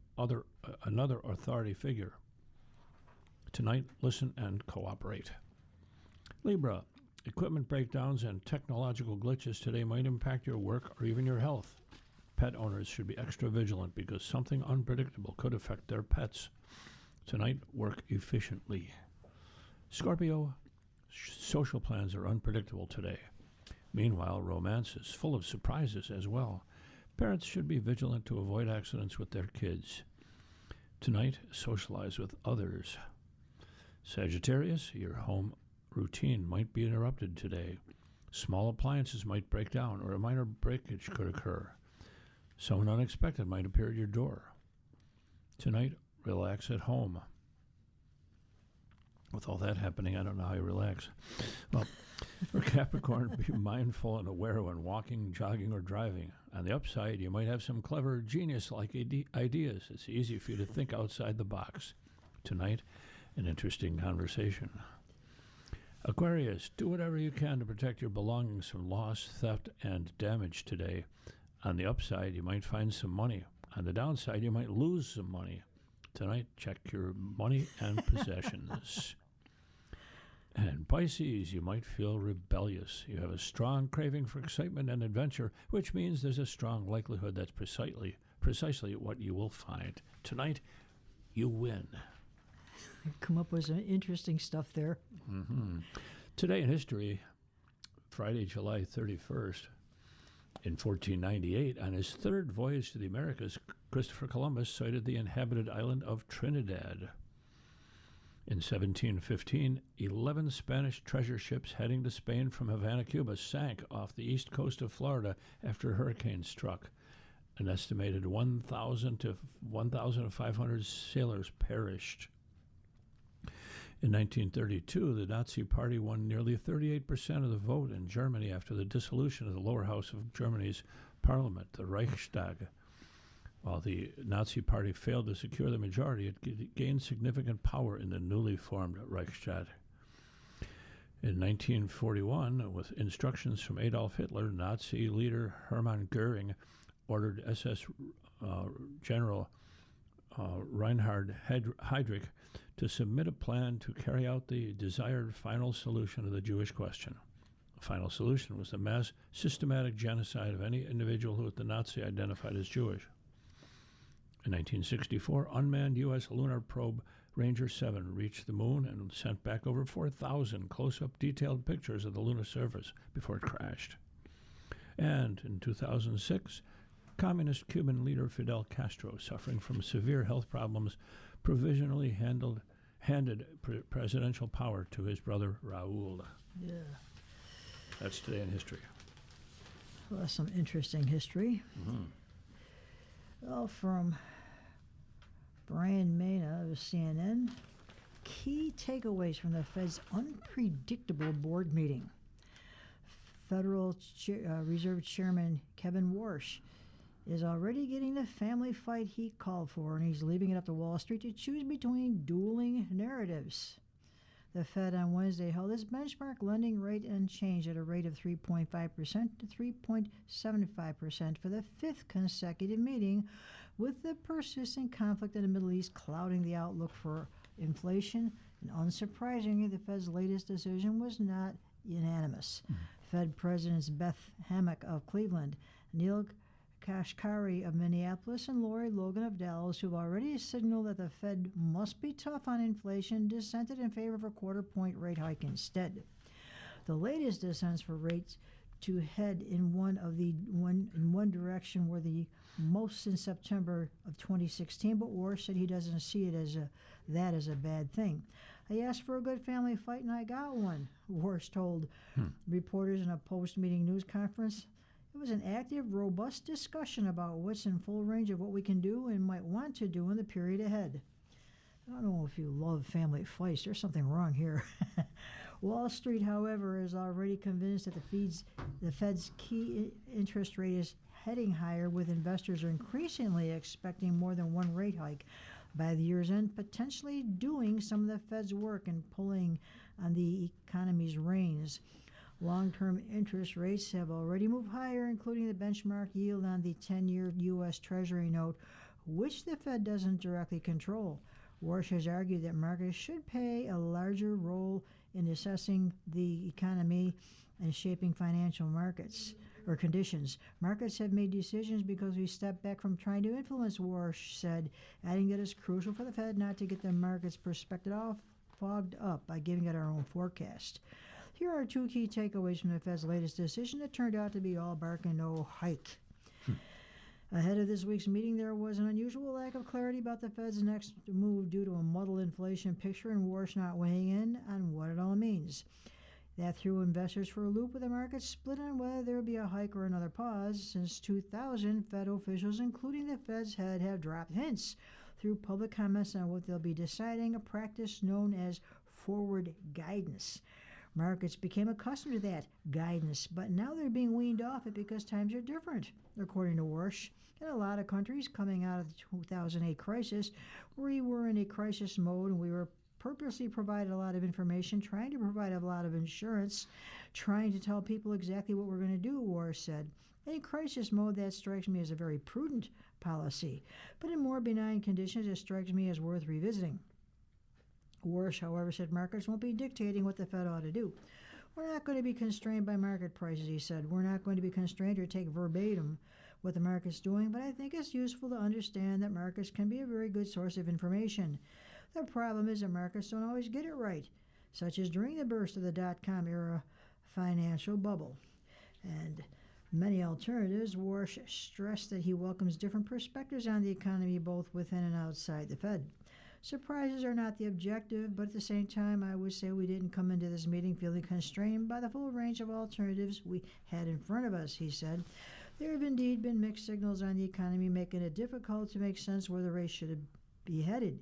another authority figure. Tonight, listen and cooperate. Libra, equipment breakdowns and technological glitches today might impact your work or even your health. Pet owners should be extra vigilant because something unpredictable could affect their pets. Tonight, work efficiently. Scorpio, social plans are unpredictable today. Meanwhile, romance is full of surprises as well. Parents should be vigilant to avoid accidents with their kids. Tonight, socialize with others. Sagittarius, your home routine might be interrupted today. Small appliances might break down or a minor breakage could occur. Someone unexpected might appear at your door. Tonight, relax at home. With all that happening, I don't know how you relax. Well, for Capricorn, be mindful and aware when walking, jogging, or driving. On the upside, you might have some clever, genius-like ideas. It's easy for you to think outside the box. Tonight, an interesting conversation. Aquarius, do whatever you can to protect your belongings from loss, theft, and damage today. On the upside, you might find some money. On the downside, you might lose some money. Tonight, check your money and possessions. And Pisces, you might feel rebellious. You have a strong craving for excitement and adventure, which means there's a strong likelihood that's precisely what you will find. Tonight, you win. Come up with some interesting stuff there. Mm-hmm. Today in history, Friday, July 31st, in 1498, on his third voyage to the Americas, Christopher Columbus sighted the inhabited island of Trinidad. In 1715, 11 Spanish treasure ships heading to Spain from Havana, Cuba, sank off the east coast of Florida after a hurricane struck. An estimated 1,000 to 1,500 sailors perished. In 1932, the Nazi Party won nearly 38% of the vote in Germany after the dissolution of the lower house of Germany's parliament, the Reichstag. While the Nazi Party failed to secure the majority, it gained significant power in the newly formed Reichstag. In 1941, with instructions from Adolf Hitler, Nazi leader Hermann Goering ordered SS General Reinhard Heydrich to submit a plan to carry out the desired final solution of the Jewish question. The final solution was the mass systematic genocide of any individual who the Nazi identified as Jewish. In 1964, unmanned U.S. lunar probe Ranger 7 reached the moon and sent back over 4,000 close-up detailed pictures of the lunar surface before it crashed. And in 2006, communist Cuban leader Fidel Castro, suffering from severe health problems, provisionally handed presidential power to his brother Raul. Yeah. That's today in history. Well, that's some interesting history. Mm-hmm. Well, from Brian Mena of CNN, key takeaways from the Fed's unpredictable board meeting. Federal Reserve Chairman Kevin Warsh is already getting the family fight he called for, and he's leaving it up to Wall Street to choose between dueling narratives. The Fed on Wednesday held its benchmark lending rate unchanged at a rate of 3.5% to 3.75% for the fifth consecutive meeting, with the persistent conflict in the Middle East clouding the outlook for inflation. And unsurprisingly, the Fed's latest decision was not unanimous. Fed Presidents Beth Hammack of Cleveland, Neil Kashkari of Minneapolis, and Lori Logan of Dallas, who've already signaled that the Fed must be tough on inflation, dissented in favor of a quarter-point rate hike instead. The latest dissents for rates to head in one direction were the most since September of 2016, but Warsh said he doesn't see it as a bad thing. I asked for a good family fight and I got one, Warsh told reporters in a post-meeting news conference. It was an active, robust discussion about what's in full range of what we can do and might want to do in the period ahead. I don't know if you love family fights. There's something wrong here. Wall Street, however, is already convinced that the Fed's key interest rate is heading higher, with investors increasingly expecting more than one rate hike by the year's end, potentially doing some of the Fed's work and pulling on the economy's reins. Long-term interest rates have already moved higher, including the benchmark yield on the 10-year U.S. Treasury note, which the Fed doesn't directly control. Warsh has argued that markets should play a larger role in assessing the economy and shaping financial markets or conditions. Markets have made decisions because we stepped back from trying to influence, Warsh said, adding that it's crucial for the Fed not to get the market's perspective all fogged up by giving it our own forecast. Here are two key takeaways from the Fed's latest decision that turned out to be all bark and no hike. Ahead of this week's meeting, there was an unusual lack of clarity about the Fed's next move due to a muddled inflation picture and Warsh not weighing in on what it all means. That threw investors for a loop, with the market split on whether there would be a hike or another pause. Since 2000, Fed officials, including the Fed's head, have dropped hints through public comments on what they'll be deciding, a practice known as forward guidance. Markets became accustomed to that guidance, but now they're being weaned off it because times are different, according to Warsh. In a lot of countries coming out of the 2008 crisis, we were in a crisis mode and we were purposely provided a lot of information, trying to provide a lot of insurance, trying to tell people exactly what we're going to do, Warsh said. In crisis mode, that strikes me as a very prudent policy, but in more benign conditions, it strikes me as worth revisiting. Warsh, however, said markets won't be dictating what the Fed ought to do. We're not going to be constrained by market prices, he said. We're not going to be constrained or take verbatim what the market's doing, but I think it's useful to understand that markets can be a very good source of information. The problem is that markets don't always get it right, such as during the burst of the dot-com era financial bubble. And many alternatives, Warsh stressed that he welcomes different perspectives on the economy both within and outside the Fed. Surprises are not the objective, but at the same time, I would say we didn't come into this meeting feeling constrained by the full range of alternatives we had in front of us, he said. There have indeed been mixed signals on the economy, making it difficult to make sense where the rate should be headed.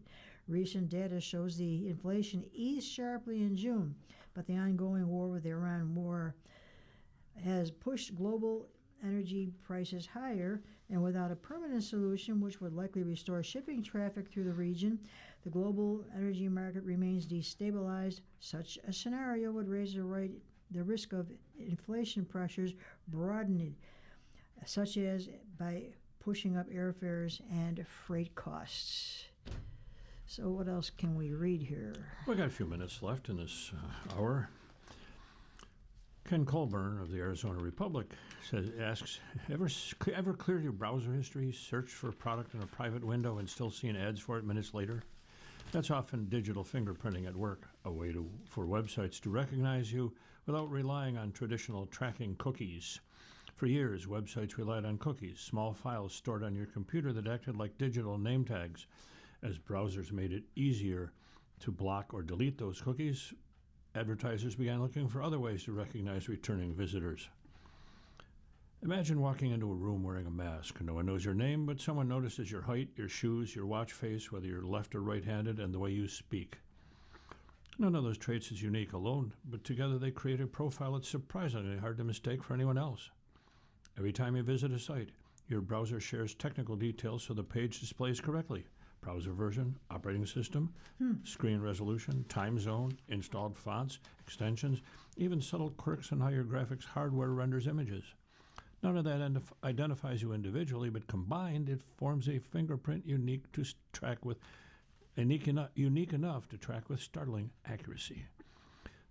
Recent data shows the inflation eased sharply in June, but the ongoing war with the Iran war has pushed global energy prices higher, and without a permanent solution which would likely restore shipping traffic through the region, the global energy market remains destabilized. Such a scenario would raise the risk of inflation pressures broadening, such as by pushing up airfares and freight costs. So what else can we read here? We got a few minutes left in this hour. Ken Colburn of the Arizona Republic asks, ever cleared your browser history, searched for a product in a private window, and still seen ads for it minutes later? That's often digital fingerprinting at work, a way for websites to recognize you without relying on traditional tracking cookies. For years, websites relied on cookies, small files stored on your computer that acted like digital name tags. As browsers made it easier to block or delete those cookies, advertisers began looking for other ways to recognize returning visitors. Imagine walking into a room wearing a mask. No one knows your name, but someone notices your height, your shoes, your watch face, whether you're left or right-handed, and the way you speak. None of those traits is unique alone, but together they create a profile that's surprisingly hard to mistake for anyone else. Every time you visit a site, your browser shares technical details so the page displays correctly. Browser version, operating system, screen resolution, time zone, installed fonts, extensions, even subtle quirks in how your graphics hardware renders images. None of that identifies you individually, but combined it forms a fingerprint unique enough to track with startling accuracy.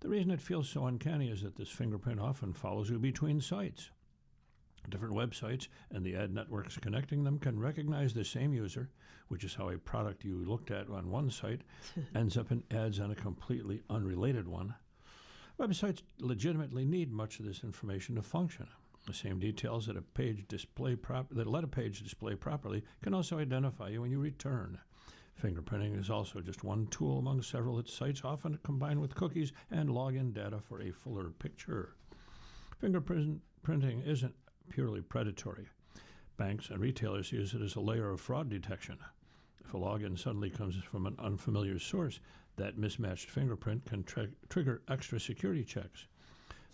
The reason it feels so uncanny is that this fingerprint often follows you between sites. Different websites and the ad networks connecting them can recognize the same user, which is how a product you looked at on one site ends up in ads on a completely unrelated one. Websites legitimately need much of this information to function. The same details that let a page display properly can also identify you when you return. Fingerprinting is also just one tool among several that sites often combine with cookies and login data for a fuller picture. Fingerprinting isn't purely predatory. Banks and retailers use it as a layer of fraud detection. If a login suddenly comes from an unfamiliar source, that mismatched fingerprint can trigger extra security checks.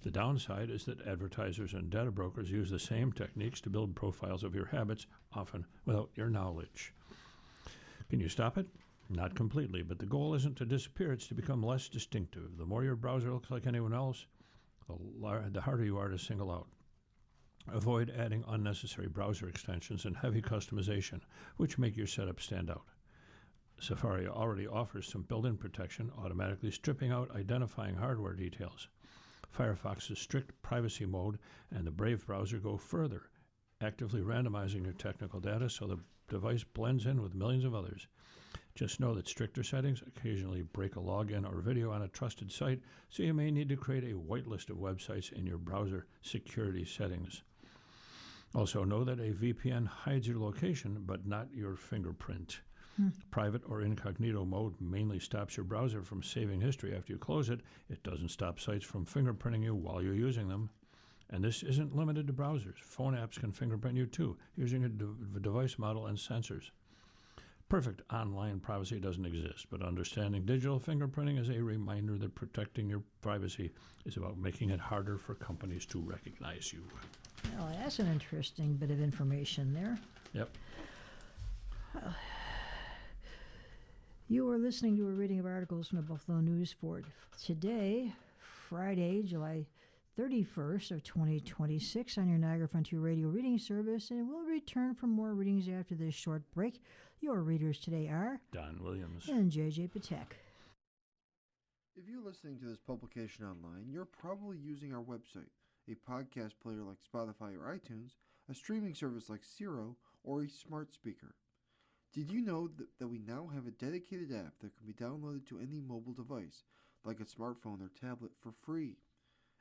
The downside is that advertisers and data brokers use the same techniques to build profiles of your habits, often without your knowledge. Can you stop it? Not completely, but the goal isn't to disappear, it's to become less distinctive. The more your browser looks like anyone else, the harder you are to single out. Avoid adding unnecessary browser extensions and heavy customization, which make your setup stand out. Safari already offers some built-in protection, automatically stripping out identifying hardware details. Firefox's strict privacy mode and the Brave browser go further, actively randomizing your technical data so the device blends in with millions of others. Just know that stricter settings occasionally break a login or video on a trusted site, so you may need to create a whitelist of websites in your browser security settings. Also know that a VPN hides your location, but not your fingerprint. Private or incognito mode mainly stops your browser from saving history after you close it. It doesn't stop sites from fingerprinting you while you're using them. And this isn't limited to browsers. Phone apps can fingerprint you too, using a device model and sensors. Perfect online privacy doesn't exist, but understanding digital fingerprinting is a reminder that protecting your privacy is about making it harder for companies to recognize you. Well, that's an interesting bit of information there. Yep. You are listening to a reading of articles from the Buffalo News for today, Friday, July 31st of 2026 on your Niagara Frontier Radio reading service, and we'll return for more readings after this short break. Your readers today are Don Williams and JJ Patek. If you're listening to this publication online, you're probably using our website, a podcast player like Spotify or iTunes, a streaming service like Siro, or a smart speaker. Did you know that we now have a dedicated app that can be downloaded to any mobile device, like a smartphone or tablet, for free?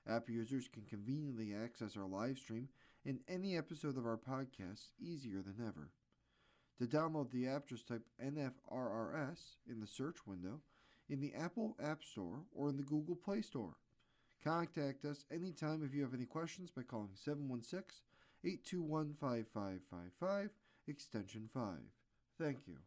App users can conveniently access our live stream and any episode of our podcast easier than ever. To download the app, just type NFRRS in the search window in the Apple App Store or in the Google Play Store. Contact us anytime if you have any questions by calling 716-821-5555, extension 5. Thank you.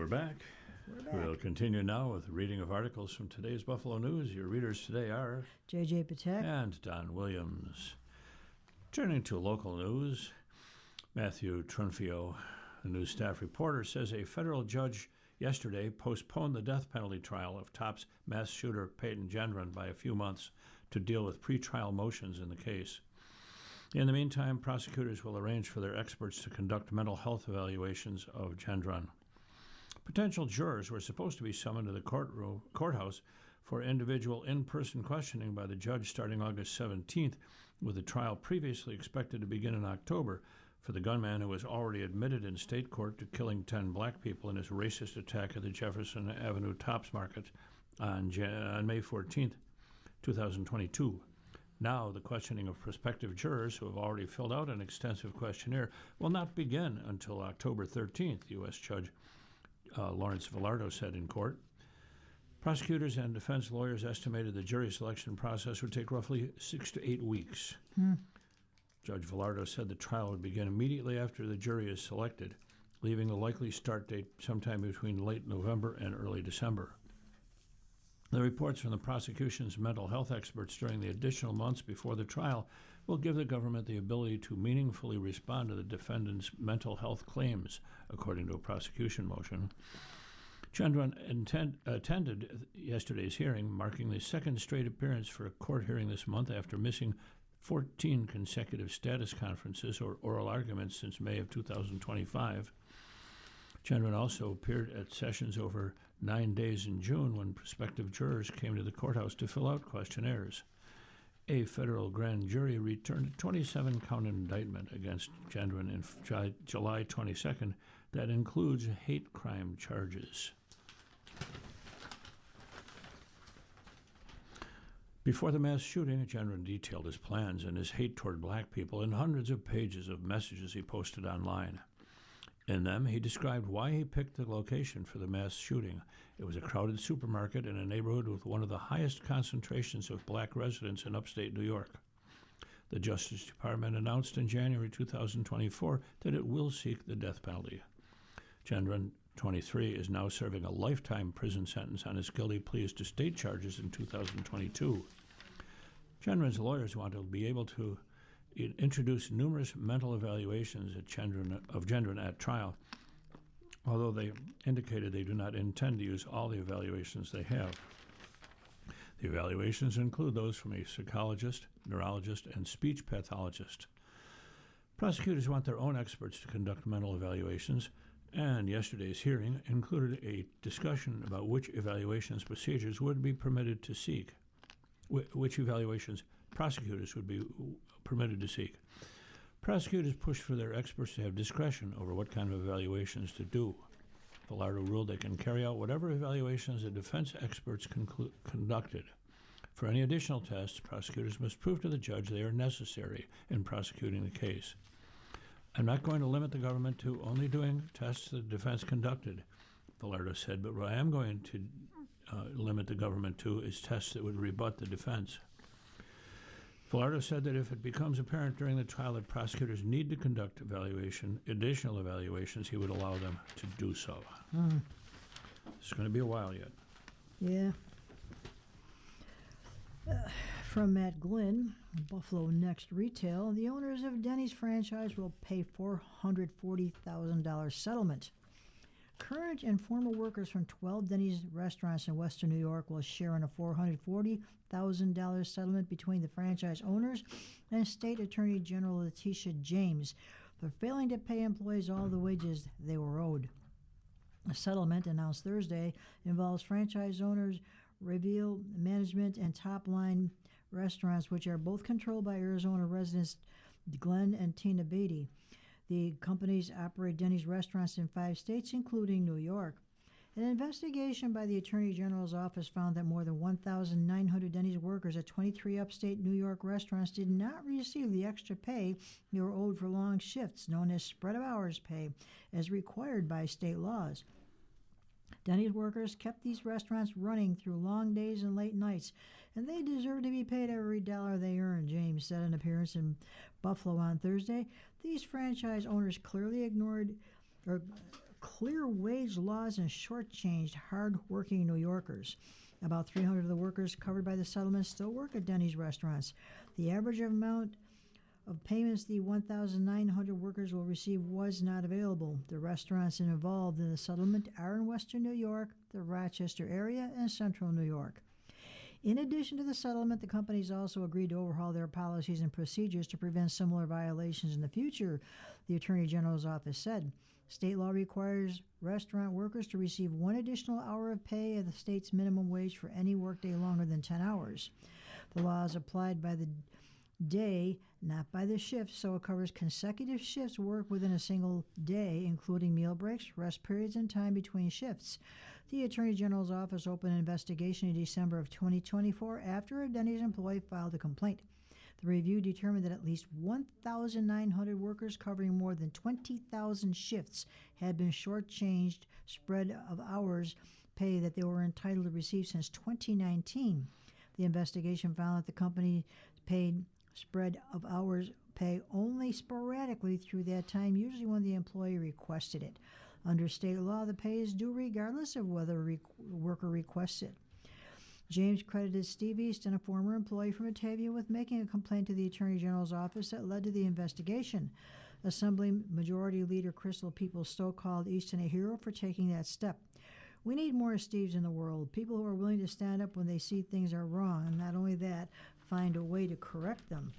we're back. We'll continue now with reading of articles from today's Buffalo News. Your readers today are J.J. Patek and Don Williams. Turning to local news, Matthew Trunfio, a news staff reporter, says a federal judge yesterday postponed the death penalty trial of Tops mass shooter Peyton Gendron by a few months to deal with pretrial motions in the case. In the meantime, prosecutors will arrange for their experts to conduct mental health evaluations of Gendron. Potential jurors were supposed to be summoned to the courthouse for individual in-person questioning by the judge starting August 17th, with the trial previously expected to begin in October for the gunman who was already admitted in state court to killing 10 black people in his racist attack at the Jefferson Avenue Tops Market on May 14th, 2022. Now, the questioning of prospective jurors who have already filled out an extensive questionnaire will not begin until October 13th, U.S. Judge Lawrence Villardo said in court. Prosecutors and defense lawyers estimated the jury selection process would take roughly 6 to 8 weeks. Judge Villardo said the trial would begin immediately after the jury is selected, leaving the likely start date sometime between late November and early December. The reports from the prosecution's mental health experts during the additional months before the trial will give the government the ability to meaningfully respond to the defendant's mental health claims, according to a prosecution motion. Gendron attended yesterday's hearing, marking the second straight appearance for a court hearing this month after missing 14 consecutive status conferences or oral arguments since May of 2025. Gendron also appeared at sessions over 9 days in June when prospective jurors came to the courthouse to fill out questionnaires. A federal grand jury returned a 27-count indictment against Gendron in July 22nd that includes hate crime charges. Before the mass shooting, Gendron detailed his plans and his hate toward black people in hundreds of pages of messages he posted online. In them, he described why he picked the location for the mass shooting. It was a crowded supermarket in a neighborhood with one of the highest concentrations of black residents in upstate New York. The Justice Department announced in January 2024 that it will seek the death penalty. Gendron, 23, is now serving a lifetime prison sentence on his guilty pleas to state charges in 2022. Gendron's lawyers want to be able to introduced numerous mental evaluations of Gendron at trial, although they indicated they do not intend to use all the evaluations they have. The evaluations include those from a psychologist, neurologist, and speech pathologist. Prosecutors want their own experts to conduct mental evaluations, and yesterday's hearing included a discussion about which evaluations procedures would be permitted to seek, which evaluations prosecutors would be permitted to seek. Prosecutors pushed for their experts to have discretion over what kind of evaluations to do. Villardo ruled they can carry out whatever evaluations the defense experts conducted. For any additional tests, prosecutors must prove to the judge they are necessary in prosecuting the case. I'm not going to limit the government to only doing tests the defense conducted, Villardo said, but what I am going to limit the government to is tests that would rebut the defense. Villardo said that if it becomes apparent during the trial that prosecutors need to conduct additional evaluations, he would allow them to do so. It's going to be a while yet. Yeah. From Matt Glynn, Buffalo Next Retail, the owners of Denny's franchise will pay $440,000 settlement. Current and former workers from 12 Denny's restaurants in Western New York will share in a $440,000 settlement between the franchise owners and State Attorney General Letitia James for failing to pay employees all the wages they were owed. A settlement announced Thursday involves franchise owners Reveal Management and Top Line Restaurants, which are both controlled by Arizona residents Glenn and Tina Beatty. The companies operate Denny's restaurants in 5 states, including New York. An investigation by the Attorney General's office found that more than 1,900 Denny's workers at 23 upstate New York restaurants did not receive the extra pay they were owed for long shifts, known as spread of hours pay, as required by state laws. Denny's workers kept these restaurants running through long days and late nights, and they deserve to be paid every dollar they earn, James said in an appearance in Buffalo on Thursday. These franchise owners clearly ignored or clear wage laws and shortchanged hard-working New Yorkers. About 300 of the workers covered by the settlement still work at Denny's restaurants. The average amount of payments the 1,900 workers will receive was not available. The restaurants involved in the settlement are in Western New York, the Rochester area, and Central New York. In addition to the settlement, the companies also agreed to overhaul their policies and procedures to prevent similar violations in the future, the Attorney General's office said. State law requires restaurant workers to receive 1 additional hour of pay at the state's minimum wage for any workday longer than 10 hours. The law is applied by the day, not by the shift, so it covers consecutive shifts worked within a single day, including meal breaks, rest periods, and time between shifts. The Attorney General's office opened an investigation in December of 2024 after a Denny's employee filed a complaint. The review determined that at least 1,900 workers covering more than 20,000 shifts had been shortchanged spread of hours pay that they were entitled to receive since 2019. The investigation found that the company paid spread of hours pay only sporadically through that time, usually when the employee requested it. Under state law, the pay is due regardless of whether a worker requests it. James credited Steve Easton, a former employee from Batavia, with making a complaint to the Attorney General's office that led to the investigation. Assembly Majority Leader Crystal Peoples-Stowe called Easton a hero for taking that step. We need more Steves in the world, people who are willing to stand up when they see things are wrong, and not only that, find a way to correct them.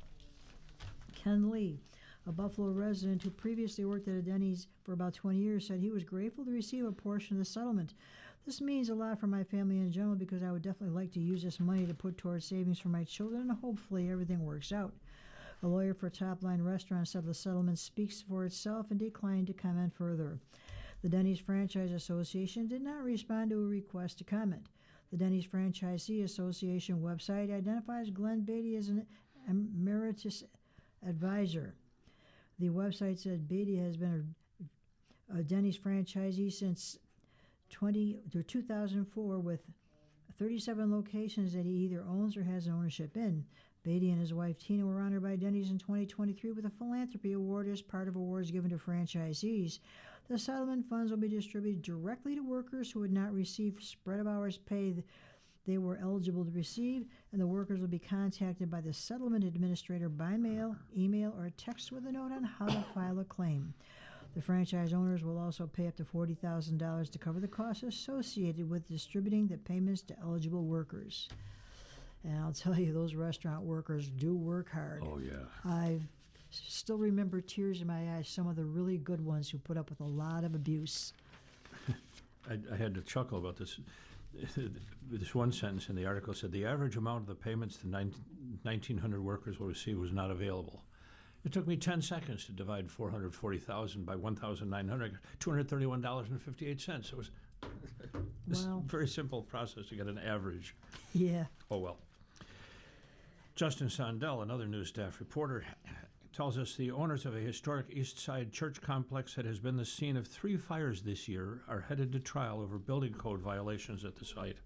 Ken Lee, a Buffalo resident who previously worked at a Denny's for about 20 years, said he was grateful to receive a portion of the settlement. This means a lot for my family in general because I would definitely like to use this money to put towards savings for my children, and hopefully everything works out. A lawyer for Top Line Restaurants said the settlement speaks for itself and declined to comment further. The Denny's Franchise Association did not respond to a request to comment. The Denny's Franchisee Association website identifies Glenn Beatty as an emeritus advisor. The website said Beatty has been a Denny's franchisee since 2004 with 37 locations that he either owns or has ownership in. Beatty and his wife Tina were honored by Denny's in 2023 with a philanthropy award as part of awards given to franchisees. The settlement funds will be distributed directly to workers who had not received spread of hours pay they were eligible to receive, and the workers will be contacted by the settlement administrator by mail, email, or text with a note on how to file a claim. The franchise owners will also pay up to $40,000 to cover the costs associated with distributing the payments to eligible workers. And I'll tell you, those restaurant workers do work hard. Oh, yeah. I still remember tears in my eyes, some of the really good ones who put up with a lot of abuse. I had to chuckle about this. This one sentence in the article said the average amount of the payments the 1,900 workers will receive was not available. It took me 10 seconds to divide 440,000 by 1,900, $231.58. It was a very simple process to get an average. Yeah. Oh, well. Justin Sondel, another news staff reporter, tells us the owners of a historic East Side church complex that has been the scene of 3 fires this year are headed to trial over building code violations at the site.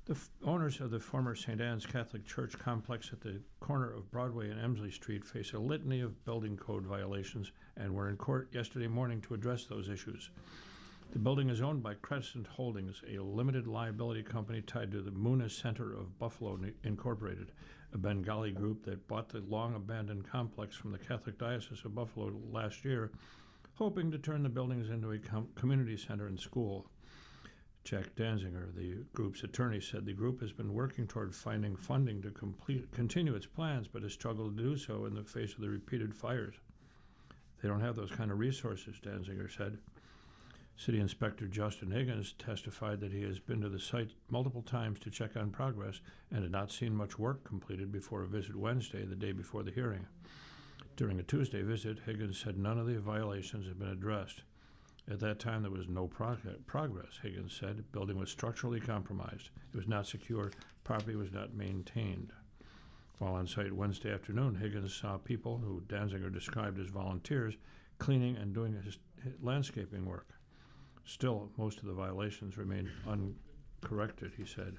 The owners of the former St. Anne's Catholic Church complex at the corner of Broadway and Emsley Street face a litany of building code violations and were in court yesterday morning to address those issues. The building is owned by Crescent Holdings, a limited liability company tied to the Muna Center of Buffalo Incorporated, a Bengali group that bought the long-abandoned complex from the Catholic Diocese of Buffalo last year, hoping to turn the buildings into a community center and school. Jack Danziger, the group's attorney, said the group has been working toward finding funding to continue its plans, but has struggled to do so in the face of the repeated fires. They don't have those kind of resources, Danziger said. City Inspector Justin Higgins testified that he has been to the site multiple times to check on progress and had not seen much work completed before a visit Wednesday, the day before the hearing. During a Tuesday visit, Higgins said none of the violations had been addressed. At that time, there was no progress, Higgins said. The building was structurally compromised. It was not secure. Property was not maintained. While on site Wednesday afternoon, Higgins saw people who Danziger described as volunteers cleaning and doing his landscaping work. Still, most of the violations remain uncorrected, he said.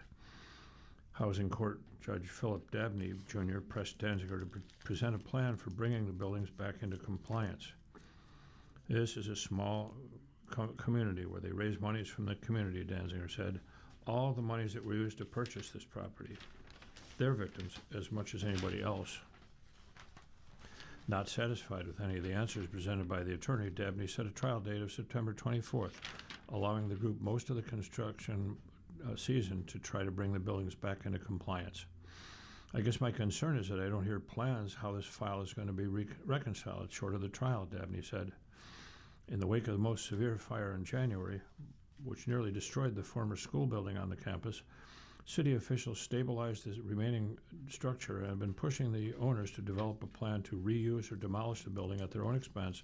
Housing Court Judge Philip Dabney, Jr. pressed Danziger to present a plan for bringing the buildings back into compliance. This is a small community where they raise monies from the community, Danziger said. All the monies that were used to purchase this property. They're victims as much as anybody else. Not satisfied with any of the answers presented by the attorney, Dabney set a trial date of September 24th, allowing the group most of the construction season to try to bring the buildings back into compliance. I guess my concern is that I don't hear plans how this file is going to be reconciled short of the trial, Dabney said. In the wake of the most severe fire in January, which nearly destroyed the former school building on the campus, city officials stabilized the remaining structure and have been pushing the owners to develop a plan to reuse or demolish the building at their own expense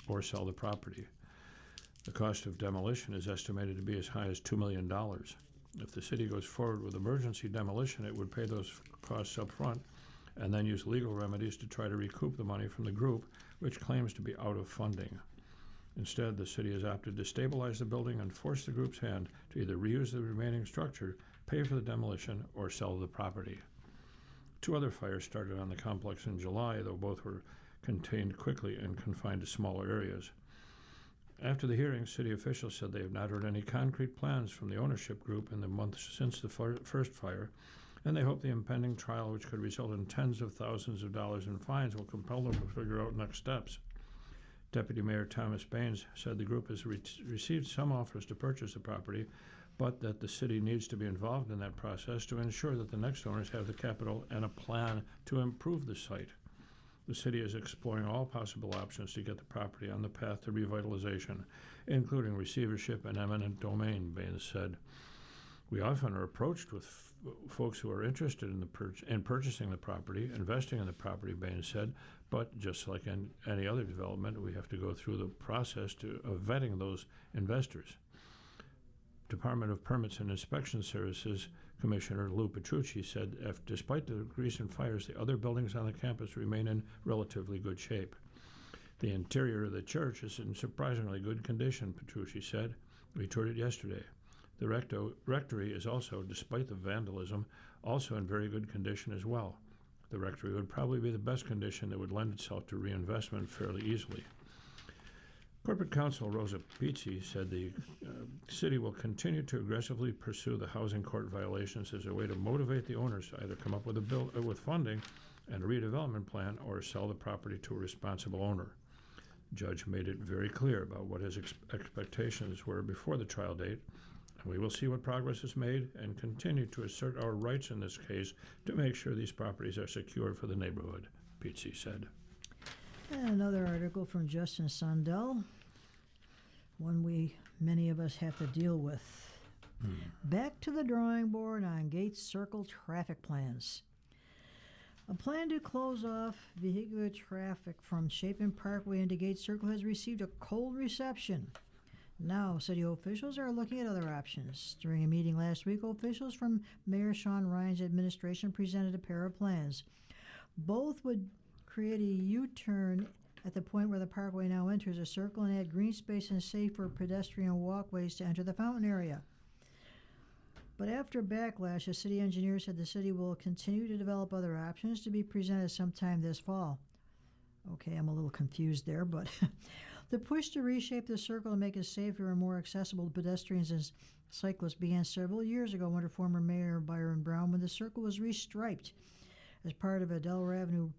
or sell the property. The cost of demolition is estimated to be as high as $2 million. If the city goes forward with emergency demolition, it would pay those costs up front and then use legal remedies to try to recoup the money from the group, which claims to be out of funding. Instead, the city has opted to stabilize the building and force the group's hand to either reuse the remaining structure, pay for the demolition, or sell the property. 2 other fires started on the complex in July, though both were contained quickly and confined to smaller areas. After the hearing, city officials said they have not heard any concrete plans from the ownership group in the months since the first fire, and they hope the impending trial, which could result in tens of thousands of dollars in fines, will compel them to figure out next steps. Deputy Mayor Thomas Baines said the group has received some offers to purchase the property, but that the city needs to be involved in that process to ensure that the next owners have the capital and a plan to improve the site. The city is exploring all possible options to get the property on the path to revitalization, including receivership and eminent domain, Baines said. We often are approached with folks who are interested in purchasing the property, investing in the property, Baines said, but just like in any other development, we have to go through the process of vetting those investors. Department of Permits and Inspection Services Commissioner Lou Petrucci said despite the recent fires, the other buildings on the campus remain in relatively good shape. The interior of the church is in surprisingly good condition, Petrucci said. We toured it yesterday. The rectory is also, despite the vandalism, also in very good condition as well. The rectory would probably be the best condition that would lend itself to reinvestment fairly easily. Corporate Counsel Rosa Pizzi said the city will continue to aggressively pursue the housing court violations as a way to motivate the owners to either come up with with funding and a redevelopment plan or sell the property to a responsible owner. The judge made it very clear about what his expectations were before the trial date, and we will see what progress is made and continue to assert our rights in this case to make sure these properties are secure for the neighborhood, Pizzi said. And another article from Justin Sundell, one many of us have to deal with. Back to the drawing board on Gates Circle traffic plans. A plan to close off vehicular traffic from Chapin Parkway into Gates Circle has received a cold reception. Now, city officials are looking at other options. During a meeting last week, officials from Mayor Sean Ryan's administration presented a pair of plans. Both would create a U-turn at the point where the parkway now enters a circle and add green space and safer pedestrian walkways to enter the fountain area. But after backlash, the city engineer said the city will continue to develop other options to be presented sometime this fall. Okay, I'm a little confused there, but the push to reshape the circle and make it safer and more accessible to pedestrians and cyclists began several years ago under former Mayor Byron Brown when the circle was restriped as part of a Delaware Avenue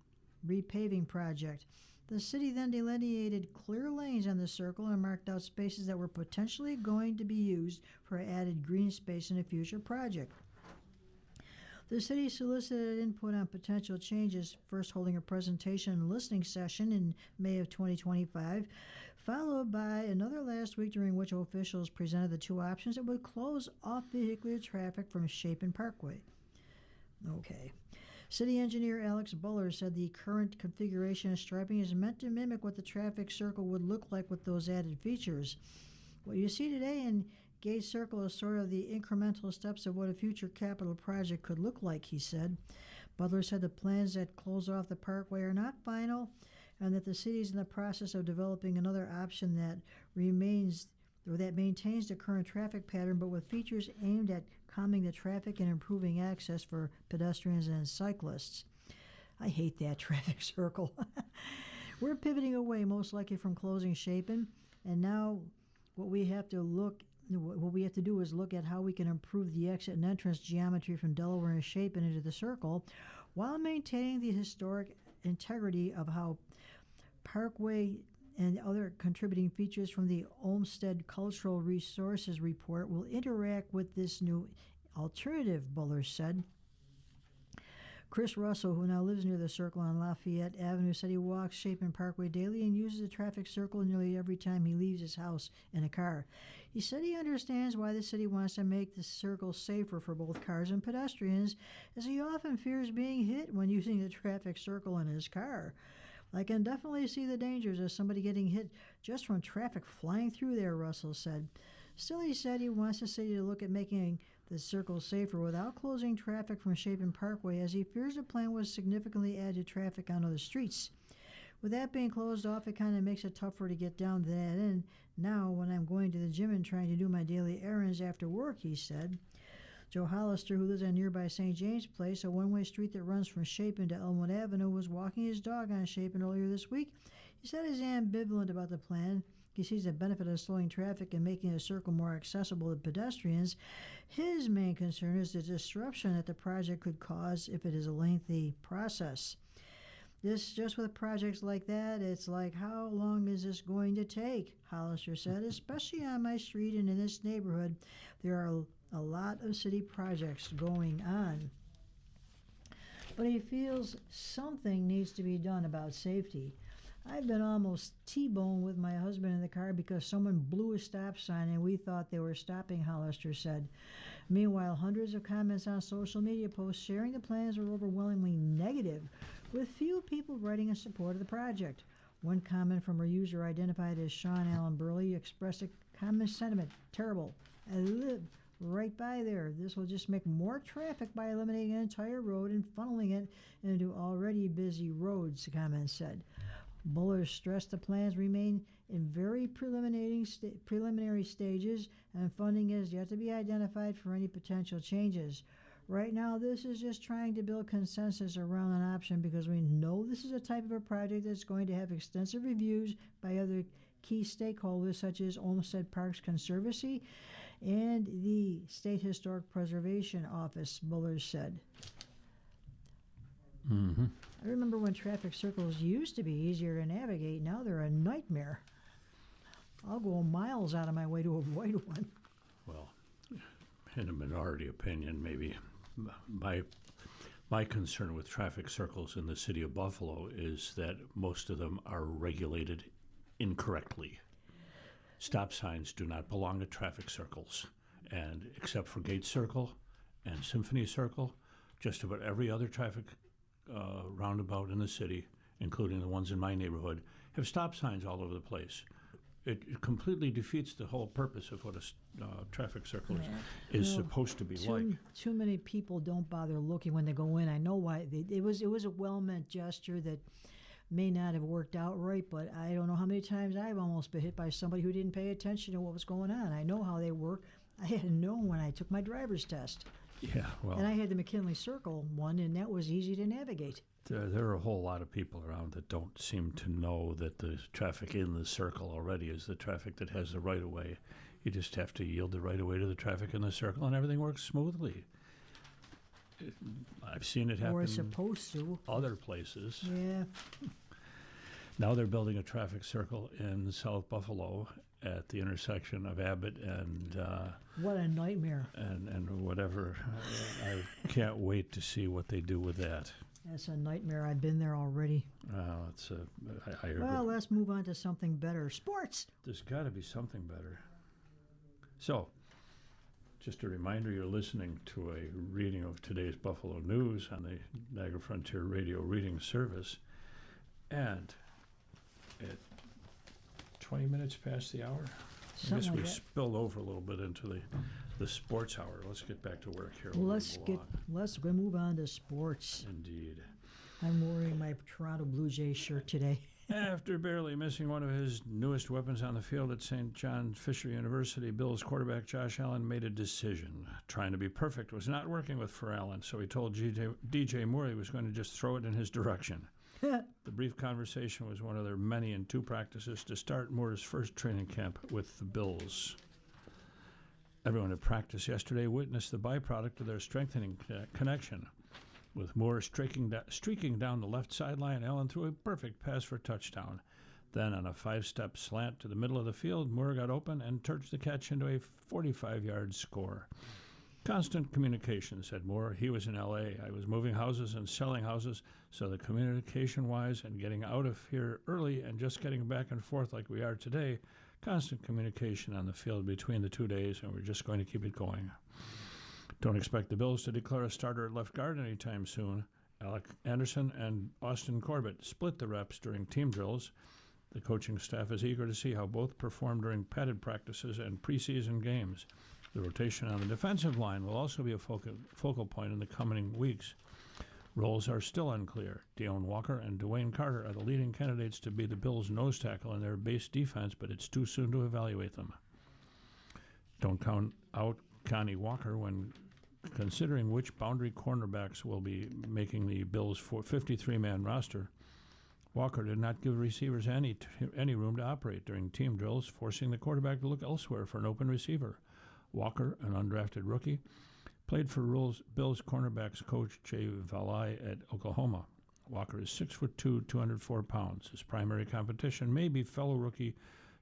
repaving project. The city then delineated clear lanes on the circle and marked out spaces that were potentially going to be used for added green space in a future project. The city solicited input on potential changes, first holding a presentation and listening session in May of 2025, followed by another last week during which officials presented the 2 options that would close off vehicular traffic from Chapin Parkway. Okay. City engineer Alex Buller said the current configuration of striping is meant to mimic what the traffic circle would look like with those added features. What you see today in Gates Circle is sort of the incremental steps of what a future capital project could look like, he said. Butler said the plans that close off the parkway are not final and that the city is in the process of developing another option that maintains the current traffic pattern but with features aimed at calming the traffic and improving access for pedestrians and cyclists. I hate that traffic circle. We're pivoting away most likely from closing Chapin, and now what we have to do is look at how we can improve the exit and entrance geometry from Delaware and Shapen into the circle while maintaining the historic integrity of how Parkway and other contributing features from the Olmsted Cultural Resources Report will interact with this new alternative, Buller said. Chris Russell, who now lives near the circle on Lafayette Avenue, said he walks Shapen Parkway daily and uses the traffic circle nearly every time he leaves his house in a car. He said he understands why the city wants to make the circle safer for both cars and pedestrians, as he often fears being hit when using the traffic circle in his car. I can definitely see the dangers of somebody getting hit just from traffic flying through there, Russell said. Still, he said he wants the city to look at making the circle safer without closing traffic from Shapen Parkway, as he fears the plan would significantly add to traffic on other streets. With that being closed off, it kind of makes it tougher to get down to that end now when I'm going to the gym and trying to do my daily errands after work, he said. Joe Hollister, who lives on nearby St. James Place, a one-way street that runs from Shapen to Elmwood Avenue, was walking his dog on Shapen earlier this week. He said he's ambivalent about the plan. He sees the benefit of slowing traffic and making the circle more accessible to pedestrians. His main concern is the disruption that the project could cause if it is a lengthy process. Just with projects like that, it's like, how long is this going to take? Hollister said, especially on my street and in this neighborhood, there are a lot of city projects going on. But he feels something needs to be done about safety. I've been almost T-boned with my husband in the car because someone blew a stop sign and we thought they were stopping, Hollister said. Meanwhile, hundreds of comments on social media posts sharing the plans were overwhelmingly negative, with few people writing in support of the project. One comment from a user identified as Sean Allen Burley expressed a common sentiment: terrible. I live right by there. This will just make more traffic by eliminating an entire road and funneling it into already busy roads, the comment said. Buller stressed the plans remain in very preliminary stages and funding is yet to be identified for any potential changes. Right now, this is just trying to build consensus around an option because we know this is a type of a project that's going to have extensive reviews by other key stakeholders such as Olmsted Parks Conservancy and the State Historic Preservation Office, Buller said. Mm-hmm. I remember when traffic circles used to be easier to navigate. Now they're a nightmare. I'll go miles out of my way to avoid one. Well, in a minority opinion, maybe my concern with traffic circles in the city of Buffalo is that most of them are regulated incorrectly. Stop signs do not belong to traffic circles, and except for Gate Circle and Symphony Circle, just about every other traffic roundabout in the city, including the ones in my neighborhood, have stop signs all over the place. It completely defeats the whole purpose of what a traffic circle is supposed to be like. Too many people don't bother looking when they go in. I know why. It was a well-meant gesture that may not have worked out right, but I don't know how many times I've almost been hit by somebody who didn't pay attention to what was going on. I know how they work. I had known when I took my driver's test. Yeah, well. And I had the McKinley Circle one, and that was easy to navigate. There are a whole lot of people around that don't seem to know that the traffic in the circle already is the traffic that has the right-of-way. You just have to yield the right-of-way to the traffic in the circle, and everything works smoothly. I've seen it happen Or it's supposed to. Other places. Yeah. Now they're building a traffic circle in South Buffalo at the intersection of Abbott and what a nightmare. and whatever. I can't wait to see what they do with that. That's a nightmare. I've been there already. Well, let's move on to something better. Sports. There's got to be something better. So, just a reminder, you're listening to a reading of today's Buffalo News on the Niagara Frontier Radio Reading Service. And at 20 minutes past the hour, I guess we spilled over a little bit into the sports hour. Let's get back to work here. Let's move on to sports. Indeed. I'm wearing my Toronto Blue Jays shirt today. After barely missing one of his newest weapons on the field at St. John Fisher University, Bills quarterback Josh Allen made a decision. Trying to be perfect was not working for Allen, so he told DJ Moore he was going to just throw it in his direction. The brief conversation was one of their many in 2 practices to start Moore's first training camp with the Bills. Everyone at practice yesterday witnessed the byproduct of their strengthening connection. With Moore streaking down the left sideline, Allen threw a perfect pass for a touchdown. Then, on a 5-step slant to the middle of the field, Moore got open and turched the catch into a 45-yard score. Constant communication, said Moore. He was in L.A. I was moving houses and selling houses, so the communication-wise and getting out of here early and just getting back and forth like we are today, constant communication on the field between the 2 days, and we're just going to keep it going. Don't expect the Bills to declare a starter at left guard anytime soon. Alec Anderson and Austin Corbett split the reps during team drills. The coaching staff is eager to see how both perform during padded practices and preseason games. The rotation on the defensive line will also be a focal point in the coming weeks. Roles are still unclear. Deone Walker and Dwayne Carter are the leading candidates to be the Bills' nose tackle in their base defense, but it's too soon to evaluate them. Don't count out Connie Walker when considering which boundary cornerbacks will be making the Bills' 53-man roster. Walker did not give receivers any room to operate during team drills, forcing the quarterback to look elsewhere for an open receiver. Walker, an undrafted rookie, played for Bills cornerbacks coach Jay Valai at Oklahoma. Walker is 6'2", 204 pounds. His primary competition may be fellow rookie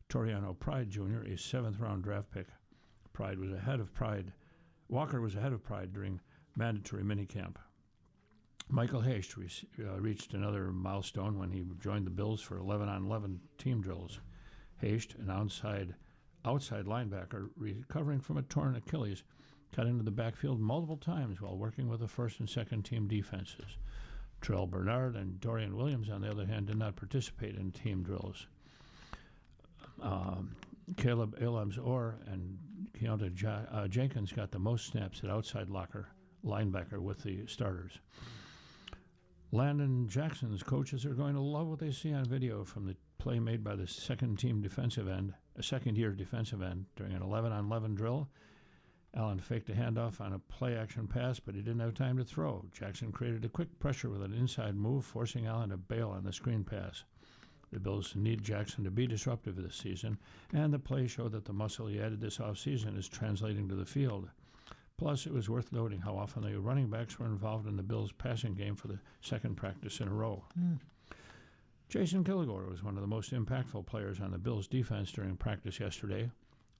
Toriano Pride Jr., a 7th-round draft pick. Walker was ahead of Pride during mandatory minicamp. Michael Hasht reached another milestone when he joined the Bills for 11-on-11 team drills. Hasht, an outside linebacker recovering from a torn Achilles, cut into the backfield multiple times while working with the first and second team defenses. Terrell Bernard and Dorian Williams, on the other hand, did not participate in team drills. Caleb Elams-Orr and Keontae Jenkins got the most snaps at outside linebacker with the starters. Landon Jackson's coaches are going to love what they see on video from the play made by the second-year defensive end during an 11-on-11 drill. Allen faked a handoff on a play-action pass, but he didn't have time to throw. Jackson created a quick pressure with an inside move, forcing Allen to bail on the screen pass. The Bills need Jackson to be disruptive this season, and the play showed that the muscle he added this offseason is translating to the field. Plus, it was worth noting how often the running backs were involved in the Bills' passing game for the second practice in a row. Jason Kilgore was one of the most impactful players on the Bills' defense during practice yesterday.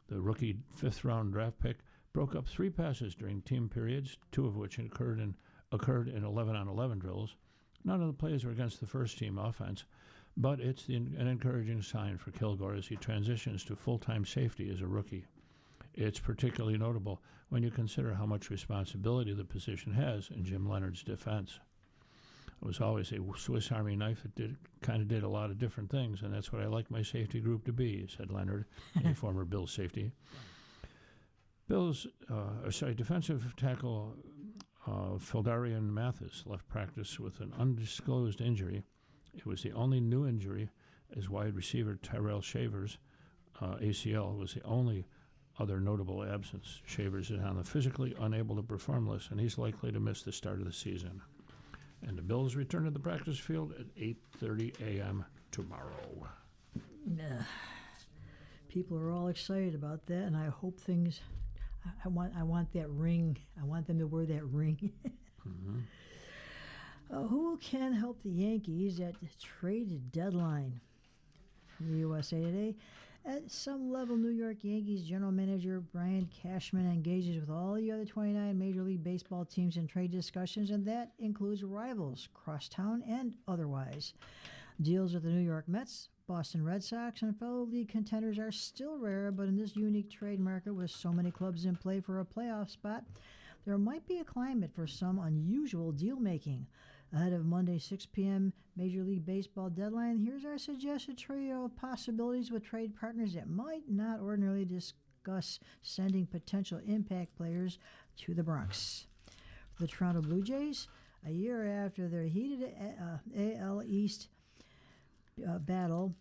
The rookie 5th-round draft pick broke up 3 passes during team periods, 2 of which occurred in 11-on-11 drills. None of the plays were against the first-team offense, but it's an encouraging sign for Kilgore as he transitions to full-time safety as a rookie. It's particularly notable when you consider how much responsibility the position has in Jim Leonard's defense. It was always a Swiss Army knife that did a lot of different things, and that's what I like my safety group to be, said Leonard, a former Bills safety. Defensive tackle Fildarian Mathis left practice with an undisclosed injury. It was the only new injury, as wide receiver Tyrell Shavers' ACL was the only other notable absence. Shavers is on the physically unable to perform list, and he's likely to miss the start of the season. And the Bills return to the practice field at 8:30 a.m. tomorrow. People are all excited about that, and I hope things. I want that ring. I want them to wear that ring. Who can help the Yankees at trade deadline? From the USA Today. At some level, New York Yankees general manager Brian Cashman engages with all the other 29 Major League Baseball teams in trade discussions, and that includes rivals, crosstown and otherwise. Deals with the New York Mets, Boston Red Sox, and fellow league contenders are still rare, but in this unique trade market with so many clubs in play for a playoff spot, there might be a climate for some unusual deal-making. Ahead of Monday 6 p.m. Major League Baseball deadline, here's our suggested trio of possibilities with trade partners that might not ordinarily discuss sending potential impact players to the Bronx. For the Toronto Blue Jays, a year after their heated AL East battle,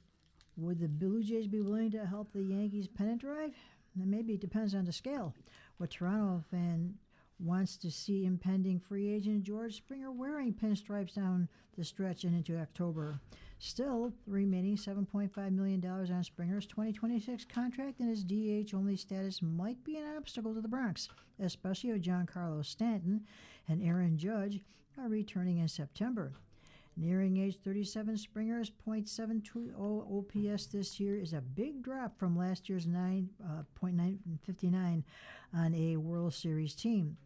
would the Blue Jays be willing to help the Yankees pennant drive? And maybe it depends on the scale. What Toronto fan wants to see impending free agent George Springer wearing pinstripes down the stretch and into October. Still, the remaining $7.5 million on Springer's 2026 contract and his DH-only status might be an obstacle to the Bronx, especially if Giancarlo Stanton and Aaron Judge are returning in September. Nearing age 37, Springer's .720 OPS this year is a big drop from last year's .959 on a World Series team.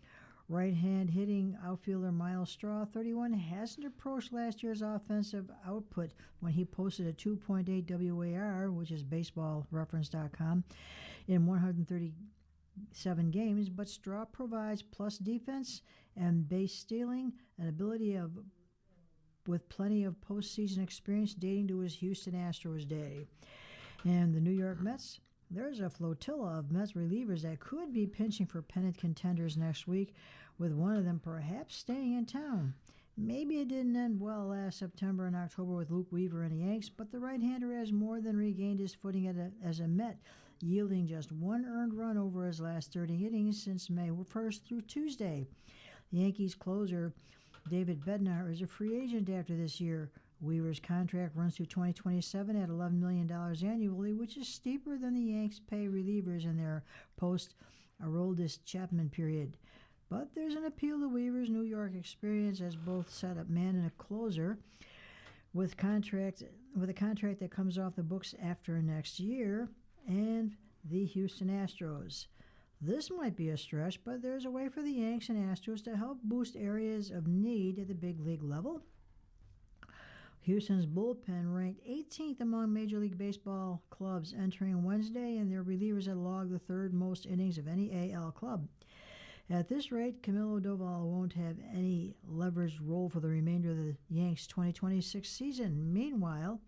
Right-hand hitting outfielder Miles Straw, 31, hasn't approached last year's offensive output when he posted a 2.8 WAR, which is baseballreference.com, in 137 games, but Straw provides plus defense and base stealing, an ability with plenty of postseason experience dating to his Houston Astros day. And the New York Mets, there's a flotilla of Mets relievers that could be pinching for pennant contenders next week, with one of them perhaps staying in town. Maybe it didn't end well last September and October with Luke Weaver and the Yanks, but the right-hander has more than regained his footing as a Met, yielding just one earned run over his last 30 innings since May 1st through Tuesday. The Yankees closer David Bednar is a free agent after this year. Weaver's contract runs through 2027 at $11 million annually, which is steeper than the Yanks pay relievers in their post-Aroldis Chapman period. But there's an appeal to Weaver's New York experience as both setup man and a closer, with a contract that comes off the books after next year, and the Houston Astros. This might be a stretch, but there's a way for the Yanks and Astros to help boost areas of need at the big league level. Houston's bullpen ranked 18th among Major League Baseball clubs entering Wednesday, and their relievers had logged the third most innings of any AL club. At this rate, Camilo Doval won't have any leveraged role for the remainder of the Yanks' 2026 season. Meanwhile,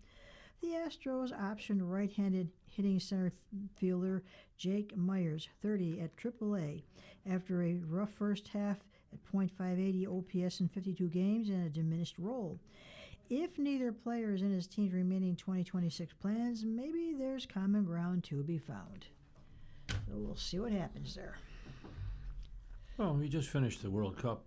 the Astros optioned right-handed hitting center fielder Jake Myers, 30, at AAA, after a rough first half at .580 OPS in 52 games and a diminished role. If neither player is in his team's remaining 2026 plans, maybe there's common ground to be found. So we'll see what happens there. Well, we just finished the World Cup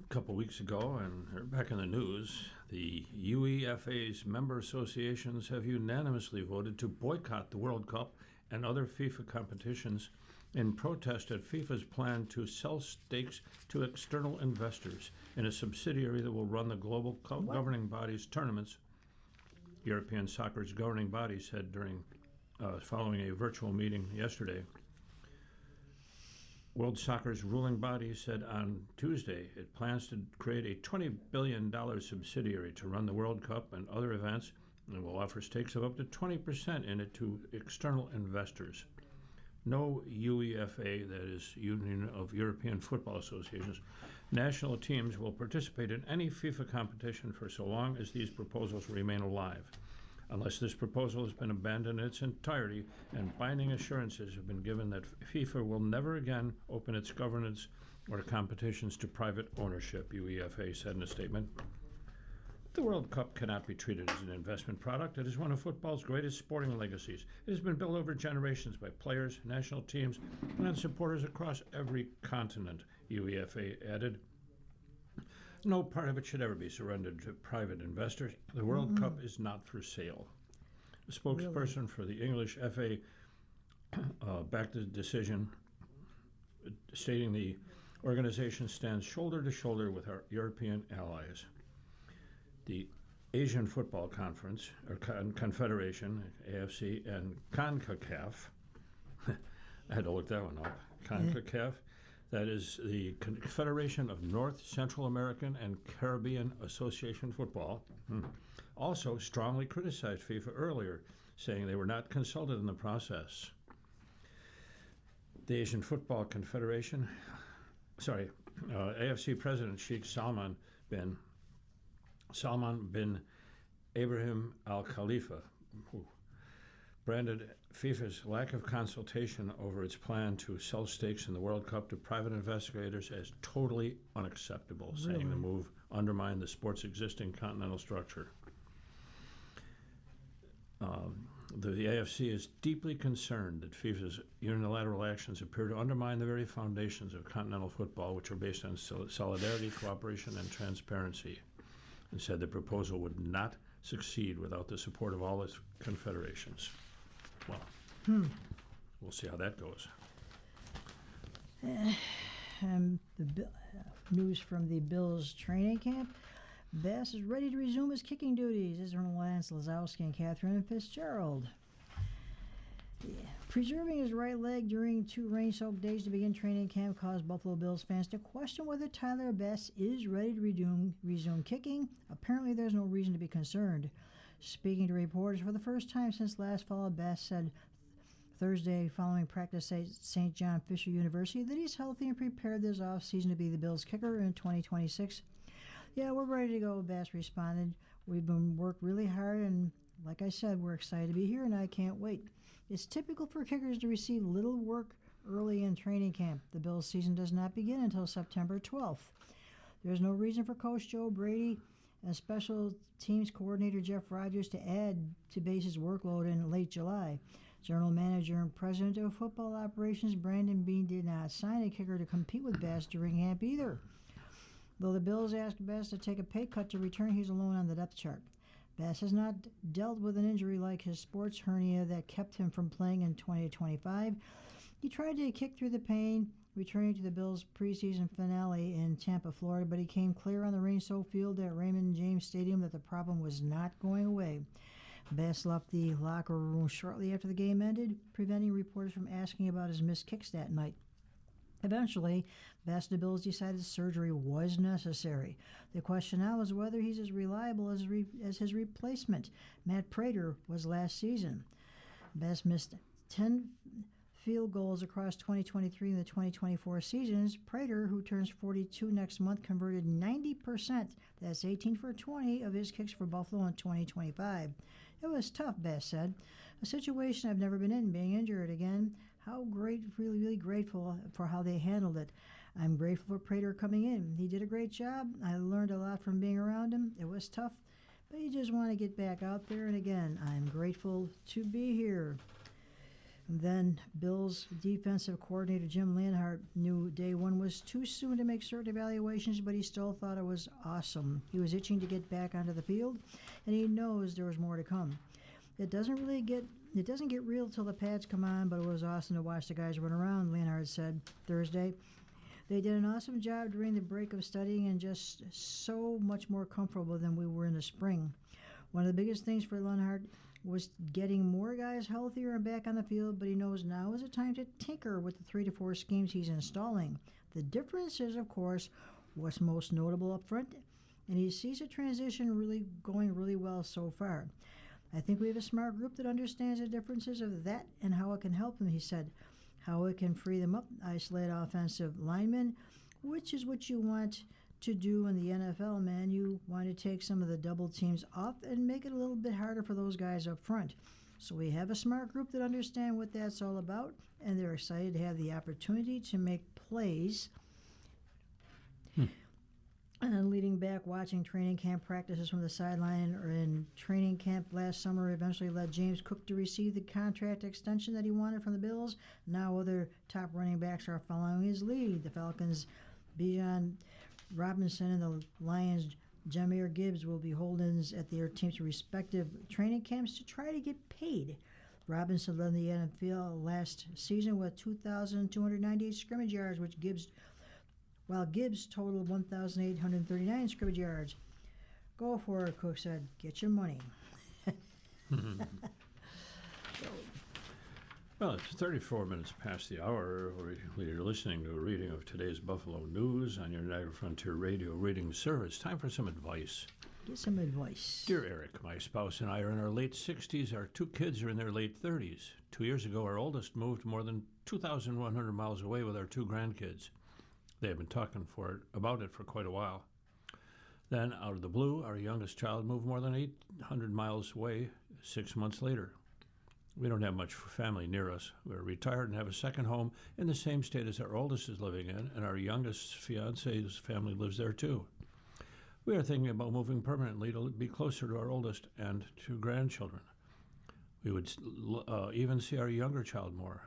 a couple weeks ago, and they're back in the news. The UEFA's member associations have unanimously voted to boycott the World Cup and other FIFA competitions in protest at FIFA's plan to sell stakes to external investors in a subsidiary that will run the global governing body's tournaments. European soccer's governing body said following a virtual meeting yesterday. World Soccer's ruling body said on Tuesday it plans to create a $20 billion subsidiary to run the World Cup and other events, and will offer stakes of up to 20% in it to external investors. No UEFA, that is Union of European Football Associations, national teams will participate in any FIFA competition for so long as these proposals remain alive. Unless this proposal has been abandoned in its entirety and binding assurances have been given that FIFA will never again open its governance or competitions to private ownership, UEFA said in a statement. The World Cup cannot be treated as an investment product. It is one of football's greatest sporting legacies. It has been built over generations by players, national teams, and supporters across every continent, UEFA added. No part of it should ever be surrendered to private investors. The World Cup is not for sale. A spokesperson for the English FA backed the decision, stating the organization stands shoulder to shoulder with our European allies. The Asian Football Conference, or Confederation, AFC, and CONCACAF, I had to look that one up, CONCACAF, that is the Confederation of North, Central American, and Caribbean Association Football, also strongly criticized FIFA earlier, saying they were not consulted in the process. The Asian Football Confederation, AFC President Sheikh Salman bin Ibrahim Al Khalifa, branded FIFA's lack of consultation over its plan to sell stakes in the World Cup to private investigators as totally unacceptable, saying the move undermined the sport's existing continental structure. The AFC is deeply concerned that FIFA's unilateral actions appear to undermine the very foundations of continental football, which are based on solidarity, cooperation, and transparency, and said the proposal would not succeed without the support of all its confederations. Well, we'll see how that goes. News from the Bills training camp. Bass is ready to resume his kicking duties. This is from Lance Lazowski and Catherine Fitzgerald. Preserving his right leg during 2 rain-soaked days to begin training camp caused Buffalo Bills fans to question whether Tyler Bass is ready to resume kicking. Apparently, there's no reason to be concerned. Speaking to reporters for the first time since last fall, Bass said Thursday following practice at St. John Fisher University that he's healthy and prepared this offseason to be the Bills kicker in 2026. Yeah, we're ready to go, Bass responded. We've been worked really hard, and like I said, we're excited to be here, and I can't wait. It's typical for kickers to receive little work early in training camp. The Bills season does not begin until September 12th. There's no reason for Coach Joe Brady and special teams coordinator Jeff Rodgers to add to Bass's workload in late July. General manager and president of football operations Brandon Beane did not sign a kicker to compete with Bass during camp either. Though the Bills asked Bass to take a pay cut to return, he's alone on the depth chart. Bass has not dealt with an injury like his sports hernia that kept him from playing in 2025. He tried to kick through the pain, returning to the Bills' preseason finale in Tampa, Florida, but he came clear on the rain-soaked field at Raymond James Stadium that the problem was not going away. Bass left the locker room shortly after the game ended, preventing reporters from asking about his missed kicks that night. Eventually, Bass and the Bills decided surgery was necessary. The question now is whether he's as reliable as his replacement, Matt Prater, was last season. Bass missed 10 field goals across 2023 and the 2024 seasons. Prater, who turns 42 next month, converted 90%, that's 18 for 20, of his kicks for Buffalo in 2025. It was tough, Bass said. A situation I've never been in, being injured again. Really grateful for how they handled it. I'm grateful for Prater coming in. He did a great job. I learned a lot from being around him. It was tough, but you just want to get back out there. And again, I'm grateful to be here. And then Bills defensive coordinator Jim Leonhardt knew day one was too soon to make certain evaluations, but he still thought it was awesome. He was itching to get back onto the field, and he knows there was more to come. It doesn't get real till the pads come on, but it was awesome to watch the guys run around, Leonhardt said Thursday. They did an awesome job during the break of studying and just so much more comfortable than we were in the spring. One of the biggest things for Leonhardt was getting more guys healthier and back on the field, but he knows now is the time to tinker with the 3 to 4 schemes he's installing. The difference is, of course, what's most notable up front, and he sees the transition going really well so far. I think we have a smart group that understands the differences of that and how it can help them, he said. How it can free them up, isolate offensive linemen, which is what you want to do in the NFL, man. You want to take some of the double teams off and make it a little bit harder for those guys up front. So we have a smart group that understand what that's all about, and they're excited to have the opportunity to make plays. And then leading back, watching training camp practices from the sideline or in training camp last summer eventually led James Cook to receive the contract extension that he wanted from the Bills. Now other top running backs are following his lead. The Falcons' Bijan Robinson and the Lions' Jahmyr Gibbs will be hold-ins at their team's respective training camps to try to get paid. Robinson led the NFL last season with 2,298 scrimmage yards, while Gibbs totaled 1,839 scrimmage yards. Go for it, Cook said. Get your money. Well, it's 34 minutes past the hour. You're listening to a reading of today's Buffalo News on your Niagara Frontier Radio reading service. Time for some advice. Get some advice. Dear Eric, my spouse and I are in our late 60s. Our 2 kids are in their late 30s. 2 years ago, our oldest moved more than 2,100 miles away with our 2 grandkids. They have been talking about it for quite a while. Then, out of the blue, our youngest child moved more than 800 miles away 6 months later. We don't have much family near us. We're retired and have a second home in the same state as our oldest is living in, and our youngest fiance's family lives there too. We are thinking about moving permanently to be closer to our oldest and to grandchildren. We would even see our younger child more.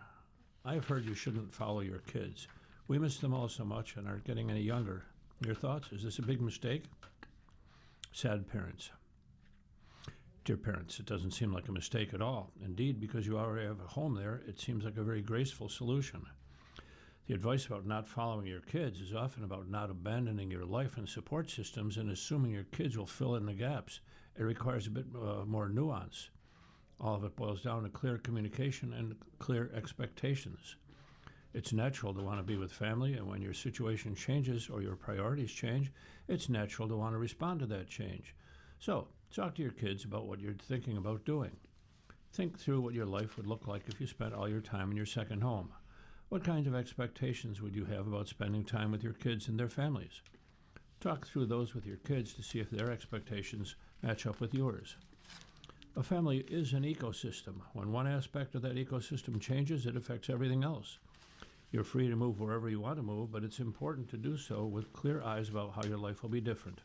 I've heard you shouldn't follow your kids. We miss them all so much and aren't getting any younger. Your thoughts? Is this a big mistake? Sad parents. Dear parents, it doesn't seem like a mistake at all. Indeed, because you already have a home there, it seems like a very graceful solution. The advice about not following your kids is often about not abandoning your life and support systems and assuming your kids will fill in the gaps. It requires a bit more nuance. All of it boils down to clear communication and clear expectations. It's natural to want to be with family, and when your situation changes or your priorities change, it's natural to want to respond to that change. So, talk to your kids about what you're thinking about doing. Think through what your life would look like if you spent all your time in your second home. What kinds of expectations would you have about spending time with your kids and their families? Talk through those with your kids to see if their expectations match up with yours. A family is an ecosystem. When one aspect of that ecosystem changes, it affects everything else. You're free to move wherever you want to move, but it's important to do so with clear eyes about how your life will be different.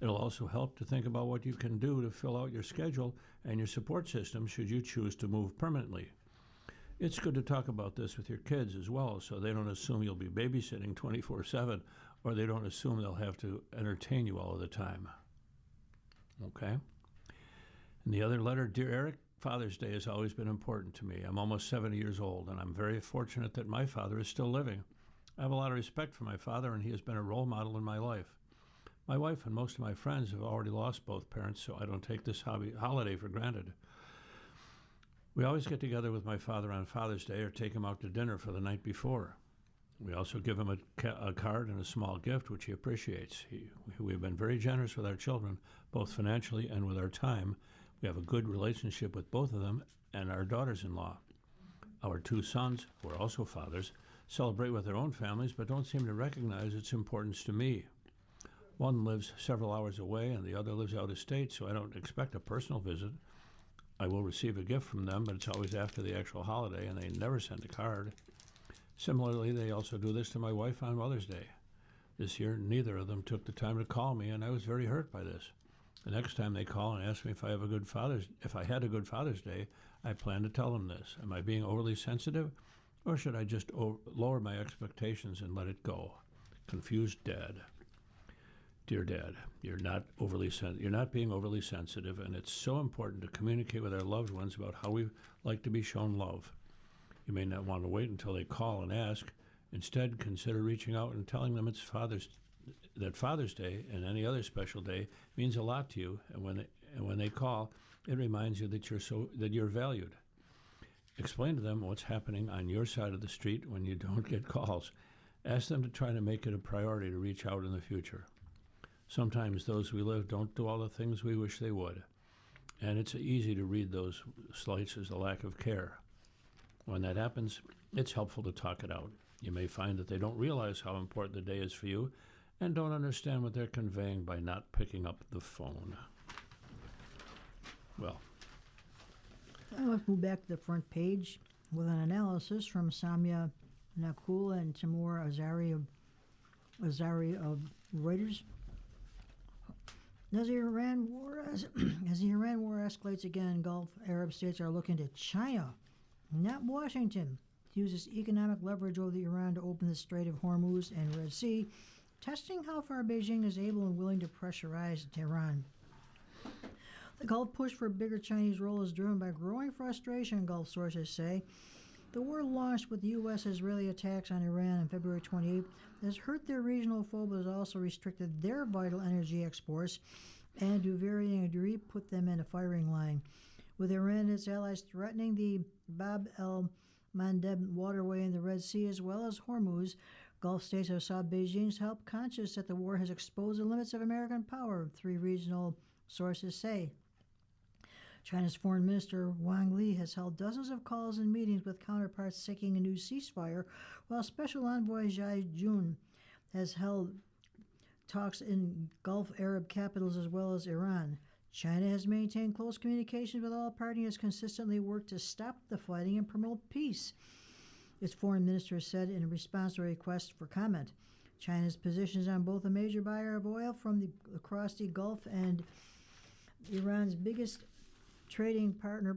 It'll also help to think about what you can do to fill out your schedule and your support system should you choose to move permanently. It's good to talk about this with your kids as well, so they don't assume you'll be babysitting 24/7, or they don't assume they'll have to entertain you all of the time. Okay? And the other letter, Dear Eric, Father's Day has always been important to me. I'm almost 70 years old, and I'm very fortunate that my father is still living. I have a lot of respect for my father, and he has been a role model in my life. My wife and most of my friends have already lost both parents, so I don't take this holiday for granted. We always get together with my father on Father's Day or take him out to dinner for the night before. We also give him a card and a small gift, which he appreciates. We have been very generous with our children, both financially and with our time. We have a good relationship with both of them and our daughters-in-law. Our two sons, who are also fathers, celebrate with their own families but don't seem to recognize its importance to me. One lives several hours away and the other lives out of state, so I don't expect a personal visit. I will receive a gift from them, but it's always after the actual holiday, and they never send a card. Similarly, they also do this to my wife on Mother's Day. This year, neither of them took the time to call me, and I was very hurt by this. The next time they call and ask me if I had a good Father's Day, I plan to tell them this. Am I being overly sensitive, or should I just lower my expectations and let it go? Confused Dad. Dear Dad, you're not being overly sensitive, and it's so important to communicate with our loved ones about how we like to be shown love. You may not want to wait until they call and ask. Instead, consider reaching out and telling them that Father's Day and any other special day means a lot to you, and when they call, it reminds you that you're valued. Explain to them what's happening on your side of the street when you don't get calls. Ask them to try to make it a priority to reach out in the future. Sometimes those we live don't do all the things we wish they would, and it's easy to read those slights as a lack of care. When that happens, it's helpful to talk it out. You may find that they don't realize how important the day is for you and don't understand what they're conveying by not picking up the phone. Well, Let's move back to the front page with an analysis from Samia Nakul and Timur Azari of Reuters. As the Iran war escalates again, Gulf Arab states are looking to China, not Washington, to use its economic leverage over Iran to open the Strait of Hormuz and Red Sea, testing how far Beijing is able and willing to pressurize Tehran. The Gulf push for a bigger Chinese role is driven by growing frustration, Gulf sources say. The war launched with U.S.-Israeli attacks on Iran on February 28th has hurt their regional foe, but has also restricted their vital energy exports and, to varying degree, put them in a firing line. With Iran and its allies threatening the Bab el-Mandeb waterway in the Red Sea as well as Hormuz, Gulf states have sought Beijing's help, conscious that the war has exposed the limits of American power, three regional sources say. China's Foreign Minister Wang Li has held dozens of calls and meetings with counterparts seeking a new ceasefire, while Special Envoy Zhai Jun has held talks in Gulf Arab capitals as well as Iran. China has maintained close communications with all parties and has consistently worked to stop the fighting and promote peace, its foreign minister said in response to a request for comment. China's positions on both a major buyer of oil from across the Gulf and Iran's biggest trading partner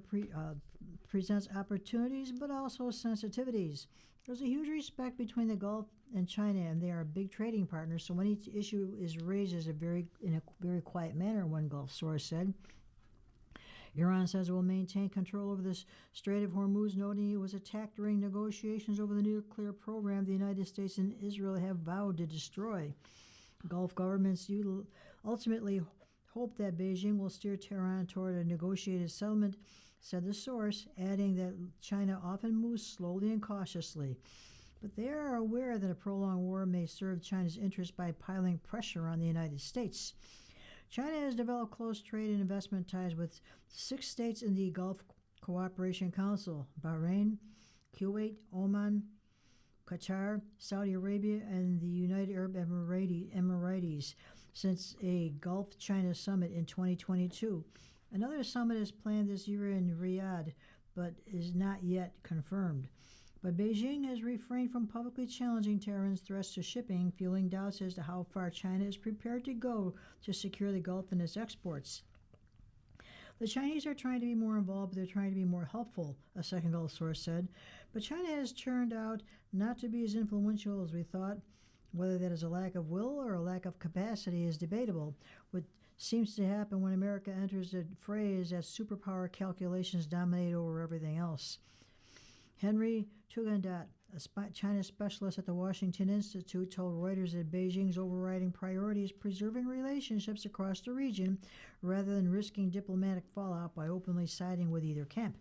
presents opportunities but also sensitivities. There's a huge respect between the Gulf and China, and they are big trading partners. So when each issue is raised in a very quiet manner, one Gulf source said. Iran says it will maintain control over the Strait of Hormuz, noting it was attacked during negotiations over the nuclear program the United States and Israel have vowed to destroy. Gulf governments ultimately hope that Beijing will steer Tehran toward a negotiated settlement, said the source, adding that China often moves slowly and cautiously. But they are aware that a prolonged war may serve China's interest by piling pressure on the United States. China has developed close trade and investment ties with 6 states in the Gulf Cooperation Council: Bahrain, Kuwait, Oman, Qatar, Saudi Arabia, and the United Arab Emirates since a Gulf-China summit in 2022. Another summit is planned this year in Riyadh, but is not yet confirmed. But Beijing has refrained from publicly challenging Tehran's threats to shipping, fueling doubts as to how far China is prepared to go to secure the Gulf and its exports. The Chinese are trying to be more involved, but they're trying to be more helpful, a second Gulf source said. But China has turned out not to be as influential as we thought. Whether that is a lack of will or a lack of capacity is debatable. What seems to happen when America enters the fray is that superpower calculations dominate over everything else. Henry Tugendhat, a China specialist at the Washington Institute, told Reuters that Beijing's overriding priority is preserving relationships across the region rather than risking diplomatic fallout by openly siding with either camp.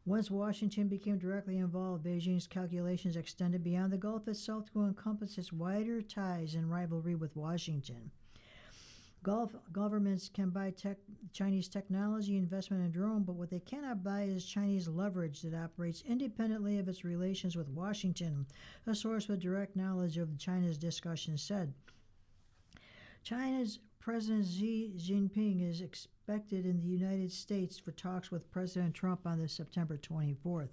Once Washington became directly involved, Beijing's calculations extended beyond the Gulf itself to encompass its wider ties and rivalry with Washington. Gulf governments can buy Chinese technology, investment, and drone, but what they cannot buy is Chinese leverage that operates independently of its relations with Washington, a source with direct knowledge of China's discussion said. China's President Xi Jinping is expected in the United States for talks with President Trump on September 24th.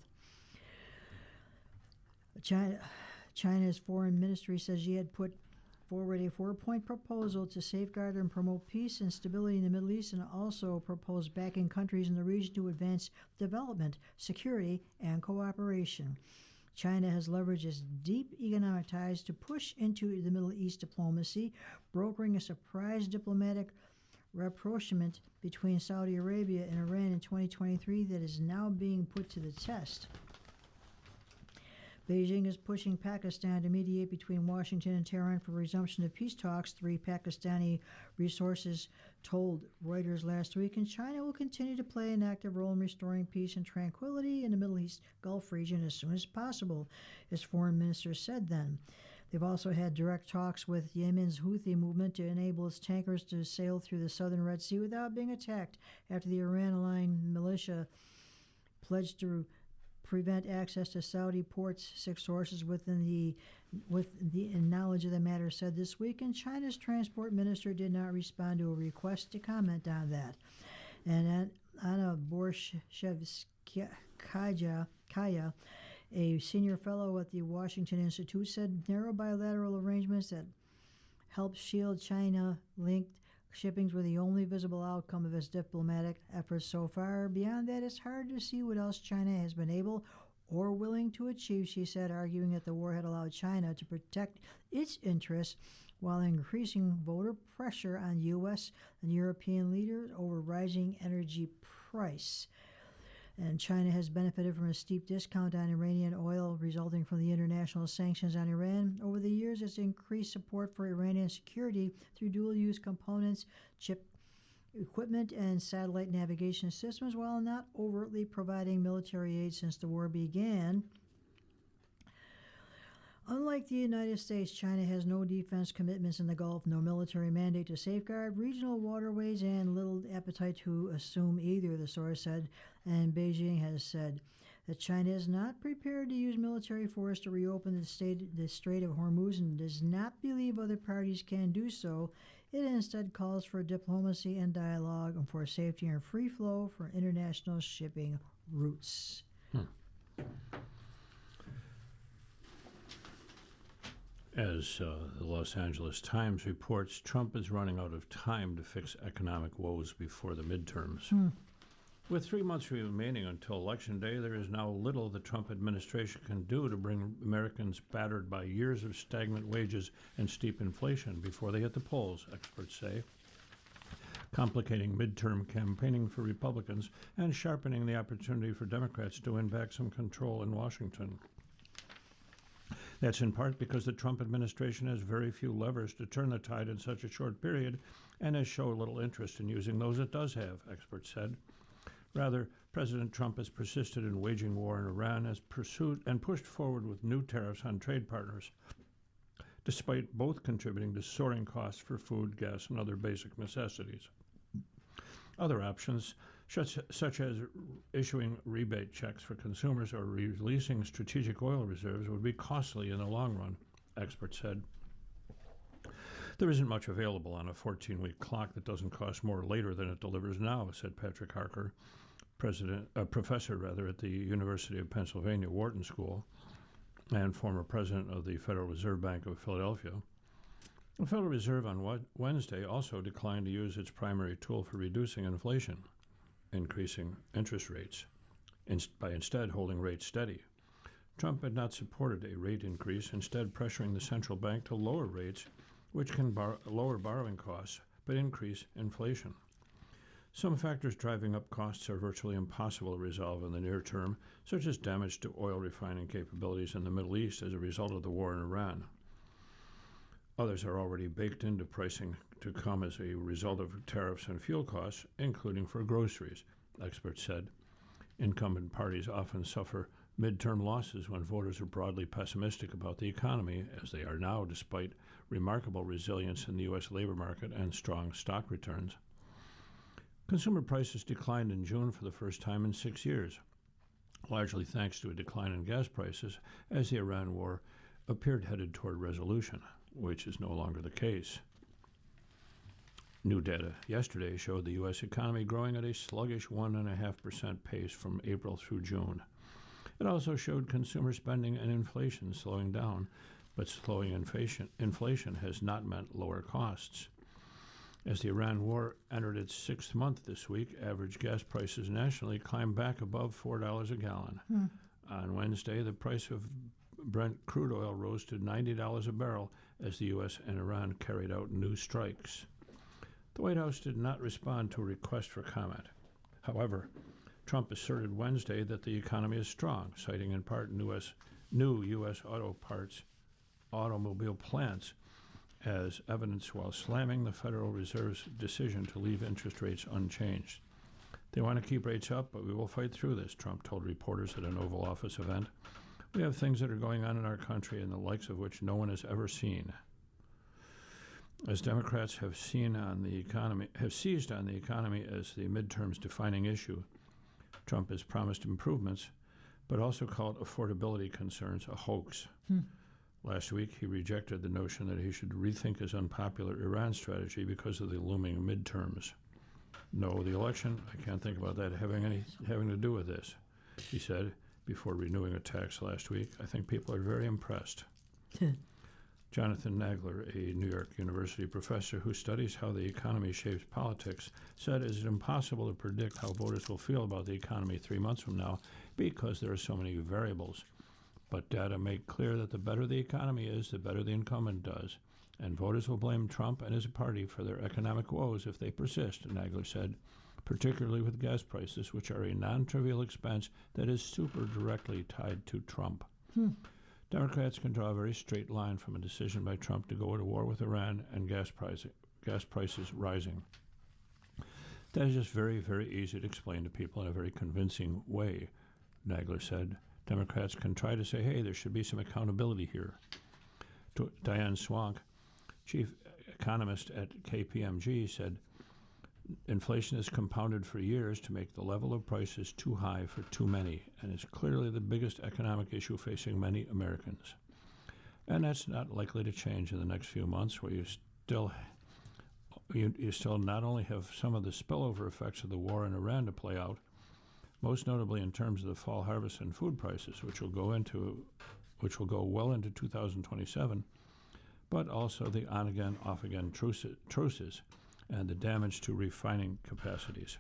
China's foreign ministry says Xi had put forward a 4-point proposal to safeguard and promote peace and stability in the Middle East, and also proposed backing countries in the region to advance development, security, and cooperation. China has leveraged its deep economic ties to push into the Middle East diplomacy, brokering a surprise diplomatic rapprochement between Saudi Arabia and Iran in 2023 that is now being put to the test. Beijing is pushing Pakistan to mediate between Washington and Tehran for resumption of peace talks, 3 Pakistani resources told Reuters last week, and China will continue to play an active role in restoring peace and tranquility in the Middle East Gulf region as soon as possible, its foreign minister said then. They've also had direct talks with Yemen's Houthi movement to enable its tankers to sail through the southern Red Sea without being attacked after the Iran-aligned militia pledged to prevent access to Saudi ports, 6 sources with the knowledge of the matter said this week, and China's transport minister did not respond to a request to comment on that. And Anna Borshevskaya, a senior fellow at the Washington Institute, said narrow bilateral arrangements that help shield China-linked shippings were the only visible outcome of its diplomatic efforts so far. Beyond that, it's hard to see what else China has been able or willing to achieve, she said, arguing that the war had allowed China to protect its interests while increasing voter pressure on U.S. and European leaders over rising energy price. And China has benefited from a steep discount on Iranian oil resulting from the international sanctions on Iran. Over the years, it's increased support for Iranian security through dual-use components, chip equipment, and satellite navigation systems, while not overtly providing military aid since the war began. Unlike the United States, China has no defense commitments in the Gulf, no military mandate to safeguard regional waterways, and little appetite to assume either, the source said. And Beijing has said that China is not prepared to use military force to reopen the Strait of Hormuz and does not believe other parties can do so. It instead calls for diplomacy and dialogue and for safety and free flow for international shipping routes. As the Los Angeles Times reports, Trump is running out of time to fix economic woes before the midterms. With 3 months remaining until Election Day, there is now little the Trump administration can do to bring Americans battered by years of stagnant wages and steep inflation before they hit the polls, experts say, complicating midterm campaigning for Republicans and sharpening the opportunity for Democrats to win back some control in Washington. That's in part because the Trump administration has very few levers to turn the tide in such a short period and has shown little interest in using those it does have, experts said. Rather, President Trump has persisted in waging war in Iran, has pursued and pushed forward with new tariffs on trade partners, despite both contributing to soaring costs for food, gas, and other basic necessities. Other options, such as issuing rebate checks for consumers or releasing strategic oil reserves, would be costly in the long run, experts said. There isn't much available on a 14-week clock that doesn't cost more later than it delivers now, said Patrick Harker, professor at the University of Pennsylvania Wharton School and former president of the Federal Reserve Bank of Philadelphia. The Federal Reserve on Wednesday also declined to use its primary tool for reducing inflation, increasing interest rates, by instead holding rates steady. Trump had not supported a rate increase, instead pressuring the central bank to lower rates, which can lower borrowing costs but increase inflation. Some factors driving up costs are virtually impossible to resolve in the near term, such as damage to oil refining capabilities in the Middle East as a result of the war in Iran. Others are already baked into pricing to come as a result of tariffs and fuel costs, including for groceries, experts said. Incumbent parties often suffer midterm losses when voters are broadly pessimistic about the economy, as they are now, despite remarkable resilience in the U.S. labor market and strong stock returns. Consumer prices declined in June for the first time in 6 years, largely thanks to a decline in gas prices as the Iran war appeared headed toward resolution, which is no longer the case. New data yesterday showed the U.S. economy growing at a sluggish 1.5% pace from April through June. It also showed consumer spending and inflation slowing down, but slowing inflation has not meant lower costs. As the Iran war entered its 6th month this week, average gas prices nationally climbed back above $4 a gallon. On Wednesday, the price of Brent crude oil rose to $90 a barrel as the U.S. and Iran carried out new strikes. The White House did not respond to a request for comment. However, Trump asserted Wednesday that the economy is strong, citing in part new U.S. automobile plants as evidence while slamming the Federal Reserve's decision to leave interest rates unchanged. They want to keep rates up, but we will fight through this, Trump told reporters at an Oval Office event. We have things that are going on in our country and the likes of which no one has ever seen. As Democrats have seized on the economy as the midterm's defining issue, Trump has promised improvements, but also called affordability concerns a hoax. Last week, he rejected the notion that he should rethink his unpopular Iran strategy because of the looming midterms. No, the election, I can't think about that having to do with this, he said before renewing attacks last week. I think people are very impressed. Jonathan Nagler, a New York University professor who studies how the economy shapes politics, said it is impossible to predict how voters will feel about the economy 3 months from now because there are so many variables. But data make clear that the better the economy is, the better the incumbent does, and voters will blame Trump and his party for their economic woes if they persist, Nagler said, particularly with gas prices, which are a non-trivial expense that is super directly tied to Trump. Democrats can draw a very straight line from a decision by Trump to go to war with Iran and gas prices rising. That is just very, very easy to explain to people in a very convincing way, Nagler said. Democrats can try to say, hey, there should be some accountability here. Diane Swank, chief economist at KPMG, said, inflation has compounded for years to make the level of prices too high for too many, and is clearly the biggest economic issue facing many Americans. And that's not likely to change in the next few months, where you still not only have some of the spillover effects of the war in Iran to play out, most notably in terms of the fall harvest and food prices, which will go well into 2027, but also the on-again, off-again truces and the damage to refining capacities.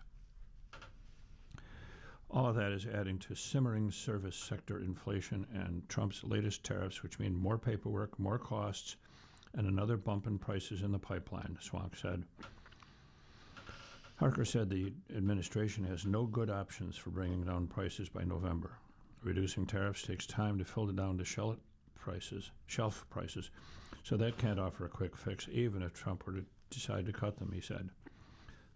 All of that is adding to simmering service sector inflation and Trump's latest tariffs, which mean more paperwork, more costs, and another bump in prices in the pipeline, Swank said. Harker said the administration has no good options for bringing down prices by November. Reducing tariffs takes time to filter down to shelf prices, so that can't offer a quick fix, even if Trump were to decide to cut them, he said.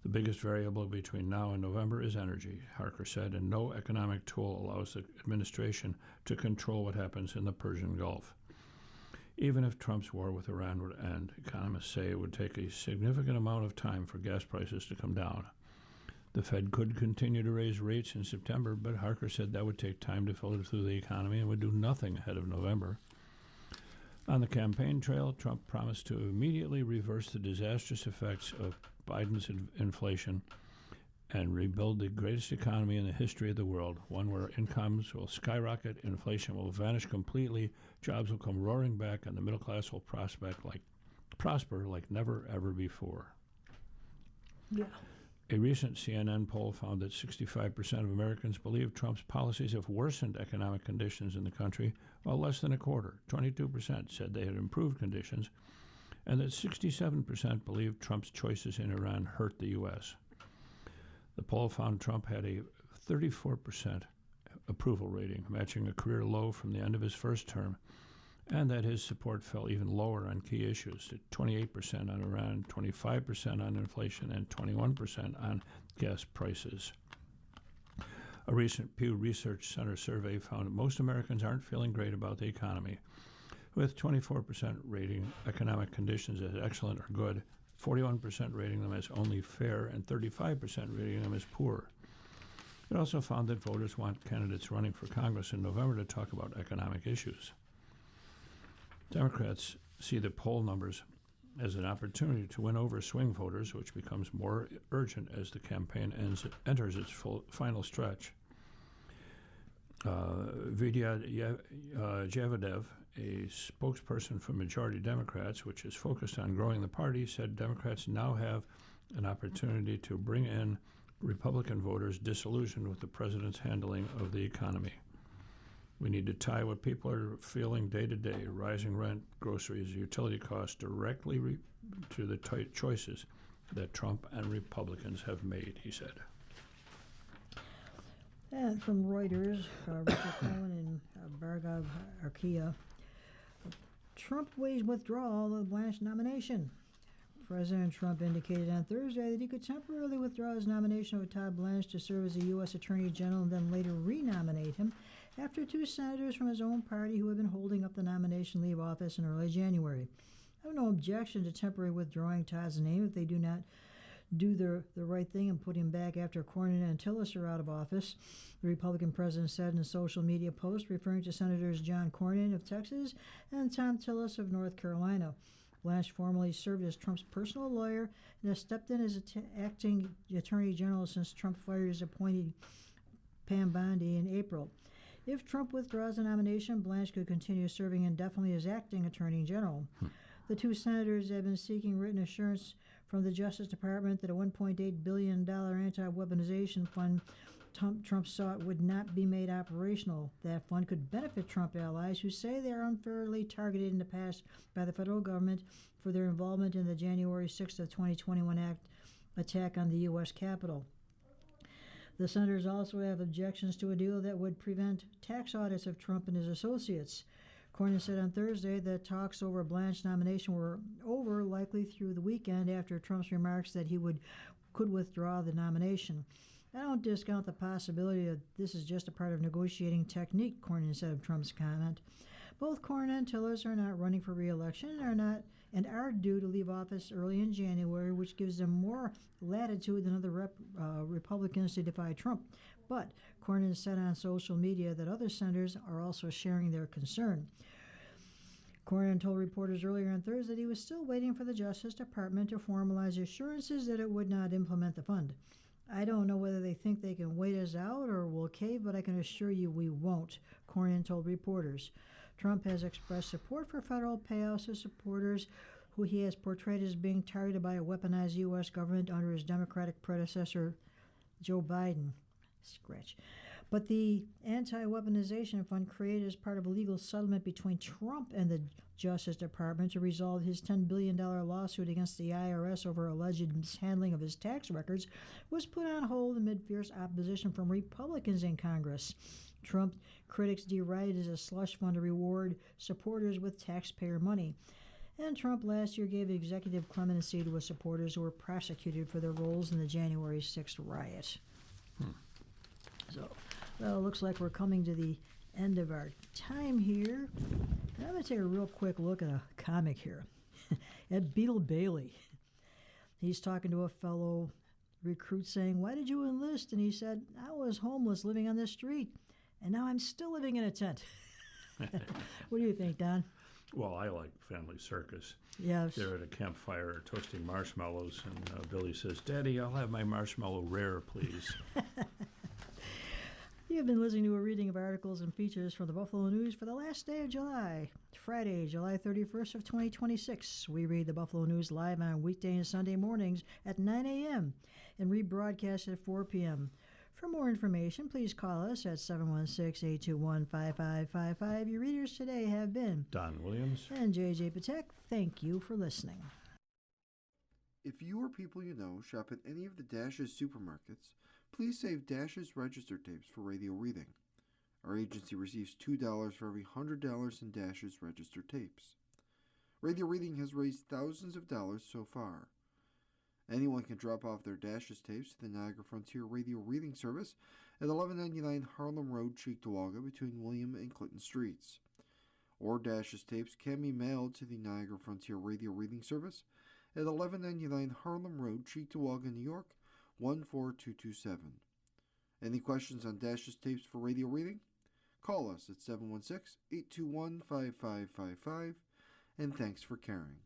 The biggest variable between now and November is energy, Harker said, and no economic tool allows the administration to control what happens in the Persian Gulf. Even if Trump's war with Iran would end, economists say it would take a significant amount of time for gas prices to come down. The Fed could continue to raise rates in September, but Harker said that would take time to filter through the economy and would do nothing ahead of November. On the campaign trail, Trump promised to immediately reverse the disastrous effects of Biden's inflation and rebuild the greatest economy in the history of the world, one where incomes will skyrocket, inflation will vanish completely, jobs will come roaring back, and the middle class will prosper like never, ever before. Yeah. A recent CNN poll found that 65% of Americans believe Trump's policies have worsened economic conditions in the country, while less than a quarter, 22%, said they had improved conditions, and that 67% believed Trump's choices in Iran hurt the U.S. The poll found Trump had a 34% approval rating, matching a career low from the end of his first term, and that his support fell even lower on key issues, at 28% on Iran, 25% on inflation, and 21% on gas prices. A recent Pew Research Center survey found that most Americans aren't feeling great about the economy, with 24% rating economic conditions as excellent or good, 41% rating them as only fair, and 35% rating them as poor. It also found that voters want candidates running for Congress in November to talk about economic issues. Democrats see the poll numbers as an opportunity to win over swing voters, which becomes more urgent as the campaign enters its final stretch. Vidya Javedev, a spokesperson for Majority Democrats, which is focused on growing the party, said Democrats now have an opportunity to bring in Republican voters disillusioned with the president's handling of the economy. We need to tie what people are feeling day to day, rising rent, groceries, utility costs, directly to the tight choices that Trump and Republicans have made, he said. And from Reuters, Richard Cohen and Bargov Arkia, Trump weighs withdrawal of Blanche nomination. President Trump indicated on Thursday that he could temporarily withdraw his nomination of Todd Blanche to serve as a U.S. Attorney General and then later renominate him after two senators from his own party who had been holding up the nomination leave office in early January. I have no objection to temporarily withdrawing Todd's name if they do not do the right thing and put him back after Cornyn and Tillis are out of office, the Republican president said in a social media post referring to Senators John Cornyn of Texas and Tom Tillis of North Carolina. Blanche formerly served as Trump's personal lawyer and has stepped in as acting attorney general since Trump fired his appointee Pam Bondi in April. If Trump withdraws the nomination, Blanche could continue serving indefinitely as acting attorney general. The two senators have been seeking written assurance from the Justice Department that a $1.8 billion anti-weaponization fund Trump sought would not be made operational. That fund could benefit Trump allies who say they are unfairly targeted in the past by the federal government for their involvement in the January 6th of 2021 attack on the U.S. Capitol. The senators also have objections to a deal that would prevent tax audits of Trump and his associates. Cornyn said on Thursday that talks over Blanche's nomination were over likely through the weekend after Trump's remarks that he could withdraw the nomination. I don't discount the possibility that this is just a part of negotiating technique, Cornyn said of Trump's comment. Both Cornyn and Tillis are not running for re-election and are due to leave office early in January, which gives them more latitude than other Republicans to defy Trump. But Cornyn said on social media that other senators are also sharing their concern. Cornyn told reporters earlier on Thursday that he was still waiting for the Justice Department to formalize assurances that it would not implement the fund. I don't know whether they think they can wait us out or will cave, but I can assure you we won't, Cornyn told reporters. Trump has expressed support for federal payouts to supporters who he has portrayed as being targeted by a weaponized U.S. government under his Democratic predecessor, Joe Biden. Scratch. But the anti-weaponization fund created as part of a legal settlement between Trump and the Justice Department to resolve his $10 billion lawsuit against the IRS over alleged mishandling of his tax records was put on hold amid fierce opposition from Republicans in Congress. Trump critics derided it as a slush fund to reward supporters with taxpayer money. And Trump last year gave executive clemency to his supporters who were prosecuted for their roles in the January 6th riot. So, well, it looks like we're coming to the end of our time here. And I'm going to take a real quick look at a comic here. Ed Beetle Bailey. He's talking to a fellow recruit saying, "Why did you enlist?" And he said, "I was homeless living on the street, and now I'm still living in a tent." What do you think, Don? Well, I like Family Circus. Yes. They're at a campfire toasting marshmallows, and Billy says, "Daddy, I'll have my marshmallow rare, please." You've been listening to a reading of articles and features from the Buffalo News for the last day of July, Friday, July 31st of 2026. We read the Buffalo News live on weekday and Sunday mornings at 9 a.m. and rebroadcast at 4 p.m. For more information, please call us at 716-821-5555. Your readers today have been Don Williams and J.J. Patek. Thank you for listening. If you or people you know shop at any of the Dash's supermarkets, please save Dash's register tapes for radio reading. Our agency receives $2 for every $100 in Dash's register tapes. Radio reading has raised thousands of dollars so far. Anyone can drop off their Dash's tapes to the Niagara Frontier Radio Reading Service at 1199 Harlem Road, Cheektowaga, between William and Clinton Streets. Or Dash's tapes can be mailed to the Niagara Frontier Radio Reading Service at 1199 Harlem Road, Cheektowaga, New York, 14227. Any questions on Dash's tapes for radio reading? Call us at 716-821-5555, and thanks for caring.